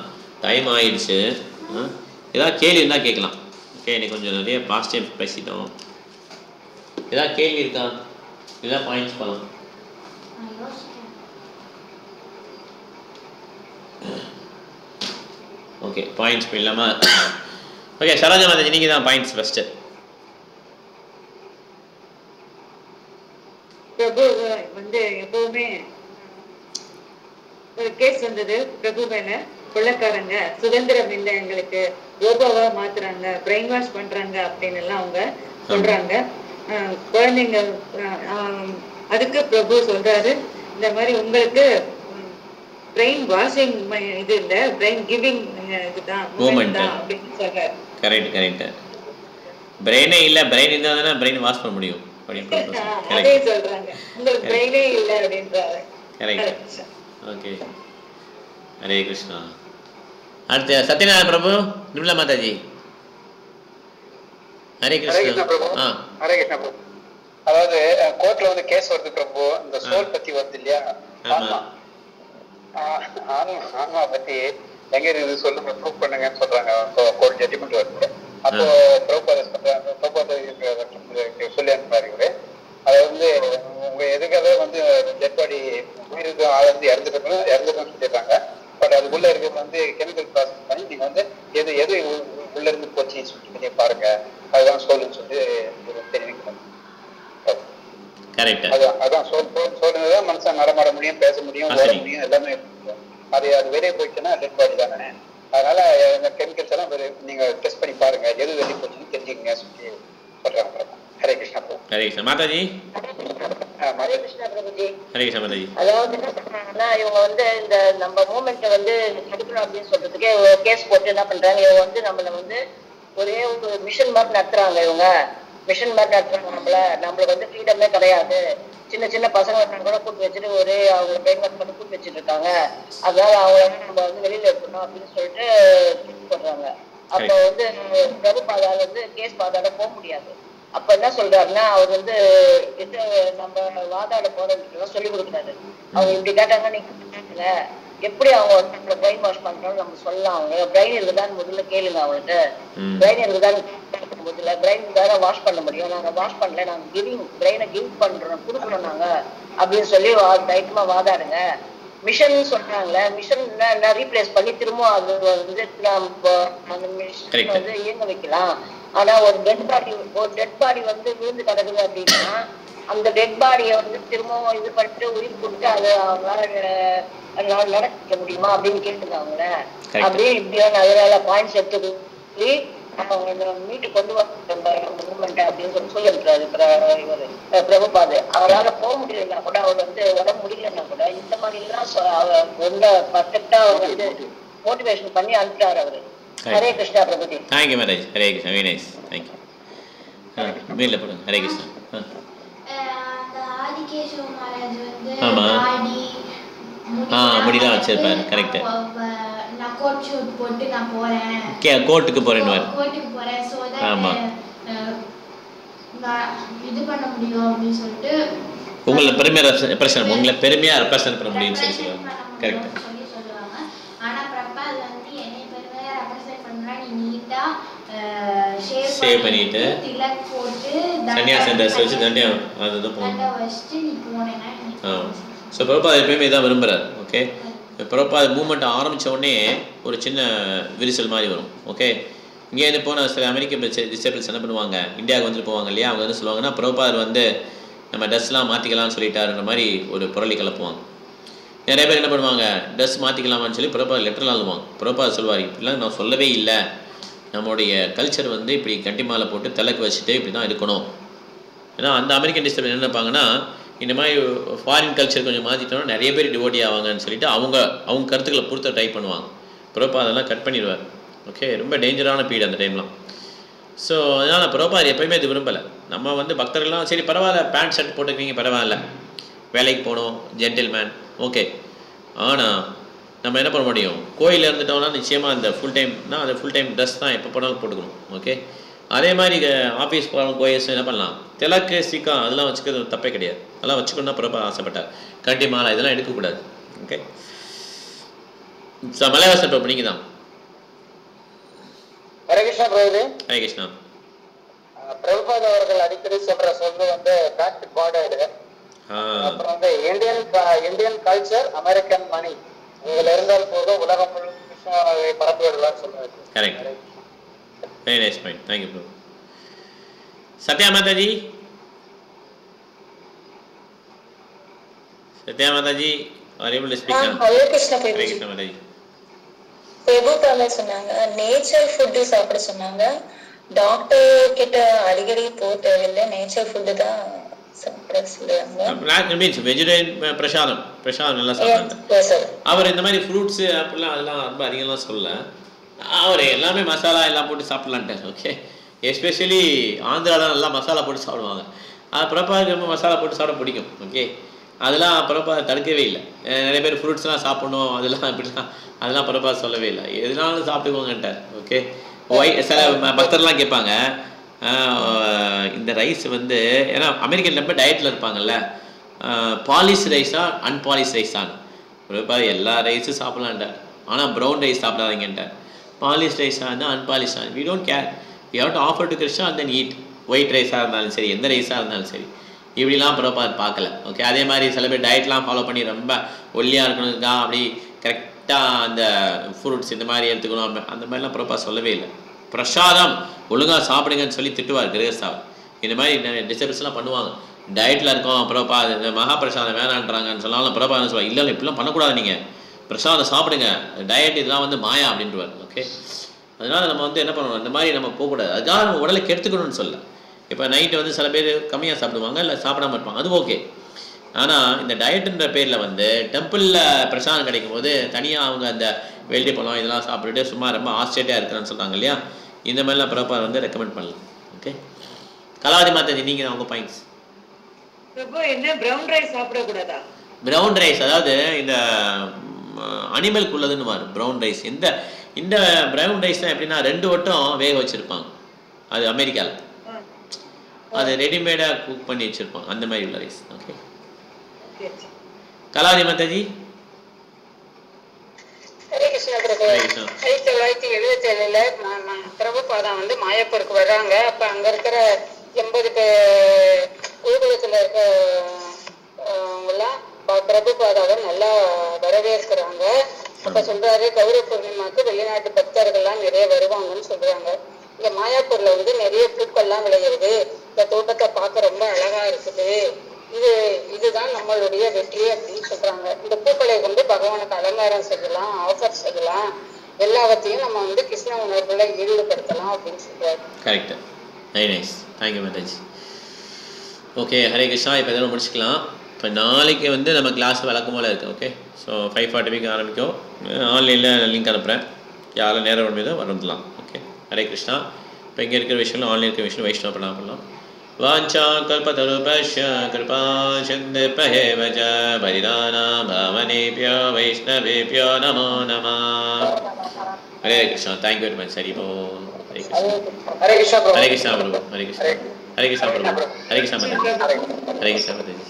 டைம் ஆயிடுச்சு. ஏதாவது கேள்வி இருந்தால் கேட்கலாம். ஓகே, இன்னைக்கு கொஞ்சம் நிறைய பாஸ்ட் டைம் பேசிட்டோம். ஏதாவது கேள்வி இருக்கா, இதுதான் பாயிண்ட்ஸ் பண்ணலாம். ஓகே, பாயிண்ட்ஸ் இல்லாமல். ஓகே, சரோஜா மாதாஜி நீங்கள் தான் பாயிண்ட்ஸ் ஃபஸ்ட்டு. பிரபு வந்து எப்பவுமே ஒரு கேஸ் வந்தது, பிரபு மேல கொள்ளக்காரங்க சுதந்திரம் இல்லை எங்களுக்கு, ரோபோவா மாத்துறாங்க, பிரெயின் வாஷ் பண்றாங்க அப்படின்னு எல்லாம் அவங்க சொல்றாங்க. குழந்தைங்க அதுக்கு பிரபு சொல்றாரு, இந்த மாதிரி உங்களுக்கு பிரெயின் வாஷிங் இது இல்ல, பிரெயின் கிவிங் இதுதான் மூமெண்ட் தான் அப்படின்னு சொல்றாரு. Correct correct. பிரெயினே இல்ல, பிரெயின் இருந்தா தானே பிரெயின் வாஷ் பண்ண முடியும் அப்படின்னு அதே சொல்றாங்க, உங்களுக்கு பிரெயினே இல்ல அப்படின்றாரு. கரெக்ட். ஓகே, ஹரே கிருஷ்ணா. அடுத்து சத்யநாராயண பிரபு, நிர்மலா மாதாஜி. ஹரே கிருஷ்ணா பிரபு. ஆ ஹரே கிருஷ்ணா பிரபு. அதாவது கோர்ட்ல வந்து கேஸ் வருது பிரபு, இந்த சோல் பத்தி வருது இல்லையா, ஆன்மா ஆன்மா பத்தி எங்க இருக்குது சொல்லுங்க, ப்ரூவ் பண்ணுங்கன்னு சொல்றாங்க. கோர்ட் ஜட்ஜ்மெண்ட் வருது. அப்போ பிரபுபாத சொல்லி அனுப்புறாரு இவரு. அதை வந்து உங்க எதுக்காக வந்து டெட் பாடி உயிருக்கு ஆள் வந்து இறந்துருக்குன்னு சொல்லிடுறாங்க. பட் அதுக்குள்ள இருக்கிறது வந்து கெமிக்கல் ப்ராசஸ் பண்ணி நீங்க வந்து எது எது உள்ள இருந்து போச்சு சொல்லி பாருங்க, அதுதான் சோல்னு சொல்லி தெரிவிக்கிறாங்க. அதான் சோல்தான் மனுஷன் நடமாட முடியும், பேச முடியும், ஓட முடியும், எல்லாமே அது வெளியே போயிடுச்சுன்னா டெட் பாடி தானே. அதனால இந்த கெமிக்கல்ஸ் எல்லாம் நீங்க டெஸ்ட் பண்ணி பாருங்க, எது வெளியே போச்சுன்னு தெரிஞ்சுக்கங்க சொல்லி சொல்றாங்க. ஹரே கிருஷ்ணா பிரபு. ஹரே கிருஷ்ணா மாதாஜி. ஹரே கிருஷ்ணா பிரபுஜி. ஹரே கிருஷ்ணா மாதாஜி. அதாவது என்ன சொல்றாங்கன்னா, இவங்க வந்து இந்த நம்ம மூமெண்ட்டை வந்து தடுக்கணும் அப்படின்னு சொல்றதுக்கே கேஸ் போட்டு என்ன பண்றாங்க, இவங்க வந்து நம்மள வந்து ஒரே ஒரு மிஷன் மாதிரி நடத்துறாங்க. இவங்க மிஷன் மாதிரி நடத்துறாங்க. நம்மளுக்கு வந்து ஃப்ரீடமே கிடையாது. சின்ன சின்ன பசங்க கூட கூட்டு வச்சுட்டு ஒரே அவங்க பிரெயின் வாஷ் பண்ணி கூட்டு வச்சுட்டு இருக்காங்க. அதனால அவங்கள நம்ம வந்து வெளியில இருக்கணும் அப்படின்னு சொல்லிட்டு போடுறாங்க. அப்ப வந்து பிரபுபாதால வந்து கேஸ் வாதாட போக முடியாது. அப்ப என்ன சொல்றாருன்னா, அவர் வந்து எது நம்ம வாதாட போறோம் சொல்லி கொடுக்குறாரு. அவங்க இப்படி கேட்டாங்க, நீங்க எப்படி அவங்க வந்து பிரெயின் வாஷ் பண்றோம்னு நம்ம சொல்லலாம். அவங்க பிரெயின் இருக்குதான்னு முதல்ல கேளுங்க. அவங்களுக்கு பிரெயின் இருக்குதான்னு முதல்ல பிரெயின் தானே வாஷ் பண்ண முடியும். நாங்க வாஷ் பண்ணல, நாங்க பிரெயினை கிவ் பண்றோம், கொடுக்குறோம் நாங்க அப்படின்னு சொல்லி தைரியமா வாதாடுங்க. மிஷன் சொல்றாங்களே, மிஷன் ரீப்ளேஸ் பண்ணி திரும்ப அது வந்து அந்த மிஷன் வந்து இயங்க வைக்கலாம். ஆனா ஒரு டெட் பாடி வந்து விழுந்து கிடக்குது அப்படின்னா அந்த டெட் பாடியை வந்து திரும்பவும் இது பண்ணிட்டு உயிர் கொடுத்து அது அவங்களால நடக்க முடியுமா அப்படின்னு கேட்டுங்க அவங்கள. அப்படியே இப்படியான அதனால பாயிண்ட்ஸ் எடுத்து அவங்க மீட்டு கொண்டு வர மூமெண்ட் அப்படின்னு சொல்லிருக்காரு இவரு பிரபுபாது. அவரால் போக முடியலன்னா கூட, அவர் வந்து உடம்பு முடியலன்னா கூட இந்த மாதிரி எல்லாம் ரொம்ப பர்ஃபெக்டா அவர் வந்து மோட்டிவேஷன் பண்ணி அனுப்பிட்டாரு அவரு. Hare Krishna Prabhuji. Thank you marriage. Hare Krishna. Very nice. Thank you. மீன்ல போடுங்க. ஹரே கிருஷ்ணா. ஆமா முடிதான் வச்சிருப்பாரு. கரெக்ட். நான் கோட் ஷூட் போட்டு நான் போறேன், கோர்ட்டுக்கு போறேன்னு. கோர்ட்டுக்கு போறேன், சோ தட் ஆமா நான் இது பண்ண முடியும் அப்படின்னு சொல்லிட்டு உங்களை பெருமையா ரெப்ரசன்ட் பண்ண முடியும்னு சொல்லி சொல்லுவாங்க. கரெக்ட் சொல்லுவாங்க. ஆனா பிரபாத் வந்து என்னை பெருமையா ரெப்ரசன்ட் பண்றா, நீ நீட்டா ஷேவ் பண்ணிட்டு திலக் போட்டு சன்னியாசம் ட்ரெஸ் வச்சு தண்டம் அதுதான் போங்க வச்சிட்டு நீ போனேனா. ஸோ பிரபாத் எப்பயுமே இதான் விரும்புகிறார். ஓகே, பிரபாத் மூமெண்ட் ஆரம்பித்த உடனே ஒரு சின்ன விரிசல் மாதிரி வரும். ஓகே, இங்கேருந்து போனால் சில அமெரிக்க டிசேபிள்ஸ் என்ன பண்ணுவாங்க, இந்தியாவுக்கு வந்துட்டு போவாங்க இல்லையா, அவங்க வந்து சொல்லுவாங்கன்னா பிரபாத் வந்து நம்ம ட்ரெஸ்லாம் மாற்றிக்கலாம்னு சொல்லிட்டாருன்ற மாதிரி ஒரு புரளி கிளப்புவாங்க. நிறைய பேர் என்ன பண்ணுவாங்க, ட்ரெஸ் மாற்றிக்கலாமான்னு சொல்லி பிரபாத் லெட்டர்லாம் எழுதுவாங்க. பிரபாத் சொல்வார், இப்படிலாம் நான் சொல்லவே இல்லை, நம்மளுடைய கல்ச்சர் வந்து இப்படி கண்டி மாலை போட்டு தலைக்கு வச்சுட்டு இப்படி தான் இருக்கணும். ஏன்னா அந்த அமெரிக்கன் டிஸ்டர்ப் என்ன நினைப்பாங்கன்னா, இந்த மாதிரி ஃபாரின் கல்ச்சர் கொஞ்சம் மாற்றிட்டோம்னா நிறைய பேர் டிவோட்டி ஆவாங்கன்னு சொல்லிட்டு அவங்க கருத்துக்களை பொறுத்த ட்ரை பண்ணுவாங்க. பிரபா அதெல்லாம் கட் பண்ணிடுவார். ஓகே, ரொம்ப டேஞ்சரான பீரியட் அந்த டைம்லாம். ஸோ அதனால் பிரபாத் எப்போயுமே இது விரும்பலை. நம்ம வந்து பக்தர்கள்லாம் சரி பரவாயில்ல, பேண்ட் ஷர்ட் போட்டுக்கிங்க பரவாயில்ல, வேலைக்கு போகணும், ஜென்டில்மேன், ஓகே. ஆனால் நம்ம என்ன பண்ண முடியும், கோயிலில் இருந்துட்டோம்னா நிச்சயமாக அந்த ஃபுல் டைம்னா அந்த ஃபுல் டைம் ட்ரெஸ் தான் எப்போ போனாலும் போட்டுக்கணும். ஓகே, அதே மாதிரி ஆஃபீஸ் போகிறவங்க கோயில்ஸ் என்ன பண்ணலாம், திலக்கு சீக்கம் அதெல்லாம் வச்சுக்கிறது தப்பே கிடையாது. அதெல்லாம் வச்சுக்கணும் தான் பிரபா ஆசைப்பட்டார். கண்டி மாலை இதெல்லாம் எடுக்கக்கூடாது. ஓகே, மலைவாசன் இப்போ நீங்கள் தான். ஹரே கிருஷ்ணா பிரபு. ஹரே கிருஷ்ணா. பிரபுபாத் அவர்கள் அடிக்கடி சொல்ற சொல்லு வந்து பேக் டு காட் ஆயிடுது. அப்புறம் வந்து இந்தியன் கல்ச்சர், அமெரிக்கன் மணி, இதுல இருந்தால் போதும் உலகம் முழுக்க பரப்பி விடலாம்னு சொல்றாரு. Correct, very nice point. Thank you bro. Sathya Mataji, Sathya Mataji are able to speak நவ? ஹரே கிருஷ்ணா பிரபு. ஹரே கிருஷ்ணா மாதாஜி. பிரபுபால சொன்னாங்க நேச்சர் ஃபுட் சாப்பிட சொன்னாங்க. டாக்டர் கிட்ட அடிக்கடி போக தேவையில்லை, நேச்சர் ஃபுட் தான் சாப்பிட சொல்லுவாங்க. மீன்ஸ் வெஜிடேரியன் பிரசாதம் நல்லா சாப்பிட்டாங்க. அவர் இந்த மாதிரி ஃப்ரூட்ஸ் அப்படிலாம் அதெல்லாம் ரொம்ப அதிகம்லாம் சொல்லல. அவர் எல்லாமே மசாலா எல்லாம் போட்டு சாப்பிட்லான்ட்டார். ஓகே, எஸ்பெஷலி ஆந்திராவில் நல்லா மசாலா போட்டு சாப்பிடுவாங்க. அது பிரபாவுக்கு ரொம்ப மசாலா போட்டு சாப்பிட பிடிக்கும். ஓகே, அதெல்லாம் பிரபா தடுக்கவே இல்லை. நிறைய பேர் ஃப்ரூட்ஸ்லாம் சாப்பிடணும் அதெல்லாம் இப்படிலாம் அதெல்லாம் பிரபா சொல்லவே இல்லை. எதுனாலும் சாப்பிட்டுக்கோங்கன்ட்டார். ஓகே. சில பக்தர்லாம் கேட்பாங்க இந்த ரைஸ் வந்து ஏன்னா அமெரிக்கன் ரொம்ப டயட்டில் இருப்பாங்கல்ல, பாலிஷ் ரைஸா அன்பாலிஷ் ரைஸான்னு பிரபா எல்லா ரைஸும் சாப்பிட்லான்ட்டார். ஆனால் ப்ரௌன் ரைஸ் சாப்பிடாதீங்கன்ட்டார். பாலிஷ் ரைஸாக இருந்தால் அன்பாலிஷாக we don't care, you have to offer to Krishna and then eat. White ரைஸாக இருந்தாலும் சரி எந்த ரைஸாக இருந்தாலும் சரி இப்படிலாம் பிரபாத் பார்க்கல. ஓகே. அதே மாதிரி சில பேர் டயட்லாம் ஃபாலோ பண்ணி ரொம்ப ஒல்லியாக இருக்கணுக்கா அப்படி கரெக்டாக அந்த ஃப்ரூட்ஸ் இந்த மாதிரி எடுத்துக்கணும் அந்த மாதிரிலாம் பிரபாத் சொல்லவே இல்லை. பிரசாதம் ஒழுங்காக சாப்பிடுங்கன்னு சொல்லி திட்டுவார் கிரகஸ்தாவர். இந்த மாதிரி டிஸ்டர்பன்ஸ்லாம் பண்ணுவாங்க. டயட்டில் இருக்கோம் பிரபா இந்த மகாபிரசாதம் வேணான்றாங்கன்னு சொன்னாலும் பிரபா என்ன சொல்லுவாங்க, இல்லை இப்படிலாம் பண்ணக்கூடாது, நீங்கள் பிரசாதம் சாப்பிடுங்க, டயட் இதெல்லாம் வந்து மாயா அப்படின்ட்டுவார். ஓகே. அதனால் நம்ம வந்து என்ன பண்ணணும், இந்த மாதிரி நம்ம போகக்கூடாது. அதுக்காக நம்ம உடலை கெடுத்துக்கணும்னு சொல்ல. இப்போ நைட்டு வந்து சில பேர் கம்மியாக சாப்பிடுவாங்க, இல்லை சாப்பிடாம இருப்பாங்க, அது ஓகே. ஆனால் இந்த டயட்டுன்ற பேரில் வந்து டெம்பிளில் பிரசாதம் கிடைக்கும் போது தனியாக அவங்க அந்த வெள்ளி பழம் இதெல்லாம் சாப்பிட்டுட்டு சும்மா ரொம்ப ஆஸ்திரேட்டியாக இருக்கிறேன்னு சொல்கிறாங்க இல்லையா, இந்த மாதிரிலாம் பிரபா வந்து ரெக்கமெண்ட் பண்ணலாம். ஓகே. கலாவதி மாதாஜி நீங்கள் அவங்க பாயிண்ட்ஸ். என்ன பிரவுன் ரைஸ் சாப்பிடக்கூடாதா? பிரவுன் ரைஸ் அதாவது இந்த அனிமலுக்கு உள்ளதுன்னு மாறு ப்ரௌன் ரைஸ். இந்த ப்ரௌன் ரைஸ் தான் எப்படின்னா 2 வட்டம் வேக வச்சுருப்பாங்க. அது அமெரிக்காவில் அது ரெடிமேடாக குக் பண்ணி வச்சுருப்பாங்க, அந்த மாதிரி உள்ள ரைஸ். ஓகே. கலாவதி மாதாஜி. ஹரே கிருஷ்ணா பிரபு. 1977 பிரபுபாதா வந்து மாயாப்பூருக்கு வர்றாங்க. அப்ப அங்க இருக்கிற 80 ஊர்வலத்துல இருக்கவங்கலாம் பிரபுபாதாவை நல்லா வரவேற்கிறாங்க. அப்ப சொல்றாரு கௌரவ பூர்ணிமாக்கு வெளிநாட்டு பக்தர்கள்லாம் நிறைய வருவாங்கன்னு சொல்றாங்க. இங்க மாயாப்பூர்ல வந்து நிறைய பூக்கள்லாம் விளையுது, இந்த தோட்டத்தை பார்க்க ரொம்ப அழகா இருக்குது, இதுதான் நம்மளுடைய வெற்றி அப்படின்னு சொல்றாங்க. இந்த பூக்களை கொண்டு பகவானுக்கு அலங்காரம் செய்யலாம், ஆஃபர் செய்யலாம், எல்லாவற்றையும் நம்ம வந்து கிருஷ்ண உணர்வுல ஈடுபடுத்தலாம் அப்படின்னு சொல்றாரு. Correct. Very nice. Thank you Mataji. Okay. Hare Krishna. இப்போ எதாவது முடிச்சுக்கலாம். இப்போ நாளைக்கு வந்து நம்ம கிளாஸ் வழக்கம் போல் இருக்குது. ஓகே. ஸோ 5:40 ஆரம்பிக்கும். ஆன்லைனில் லிங்க் அனுப்புகிறேன், யாரும் நேரம் வரும்போது வந்துடலாம். ஓகே. ஹரே கிருஷ்ணா. இப்போ இங்கே இருக்கிற விஷயம் ஆன்லைன் இருக்கிற விஷயம் வைஷ்ணவ பண்ணலாம். வாஞ்சா கல்பதருபஸ்ய கிருபா சிந்தேபஹேவ ச பரிதானா பாவனேப்யோ வைஷ்ணவேப்யோ நமோ நமः. Hare Krishna. Thank you very much. சரி போ. ஹரே கிருஷ்ணா. ஹரே கிருஷ்ணா பிரபு. ஹரே கிருஷ்ணா பிரபு. ஹரே கிருஷ்ணா. ஹரே கிருஷ்ணா பிரபு. ஹரே கிருஷ்ணா மாதாஜி. ஹரே கிருஷ்ணா மாதாஜி.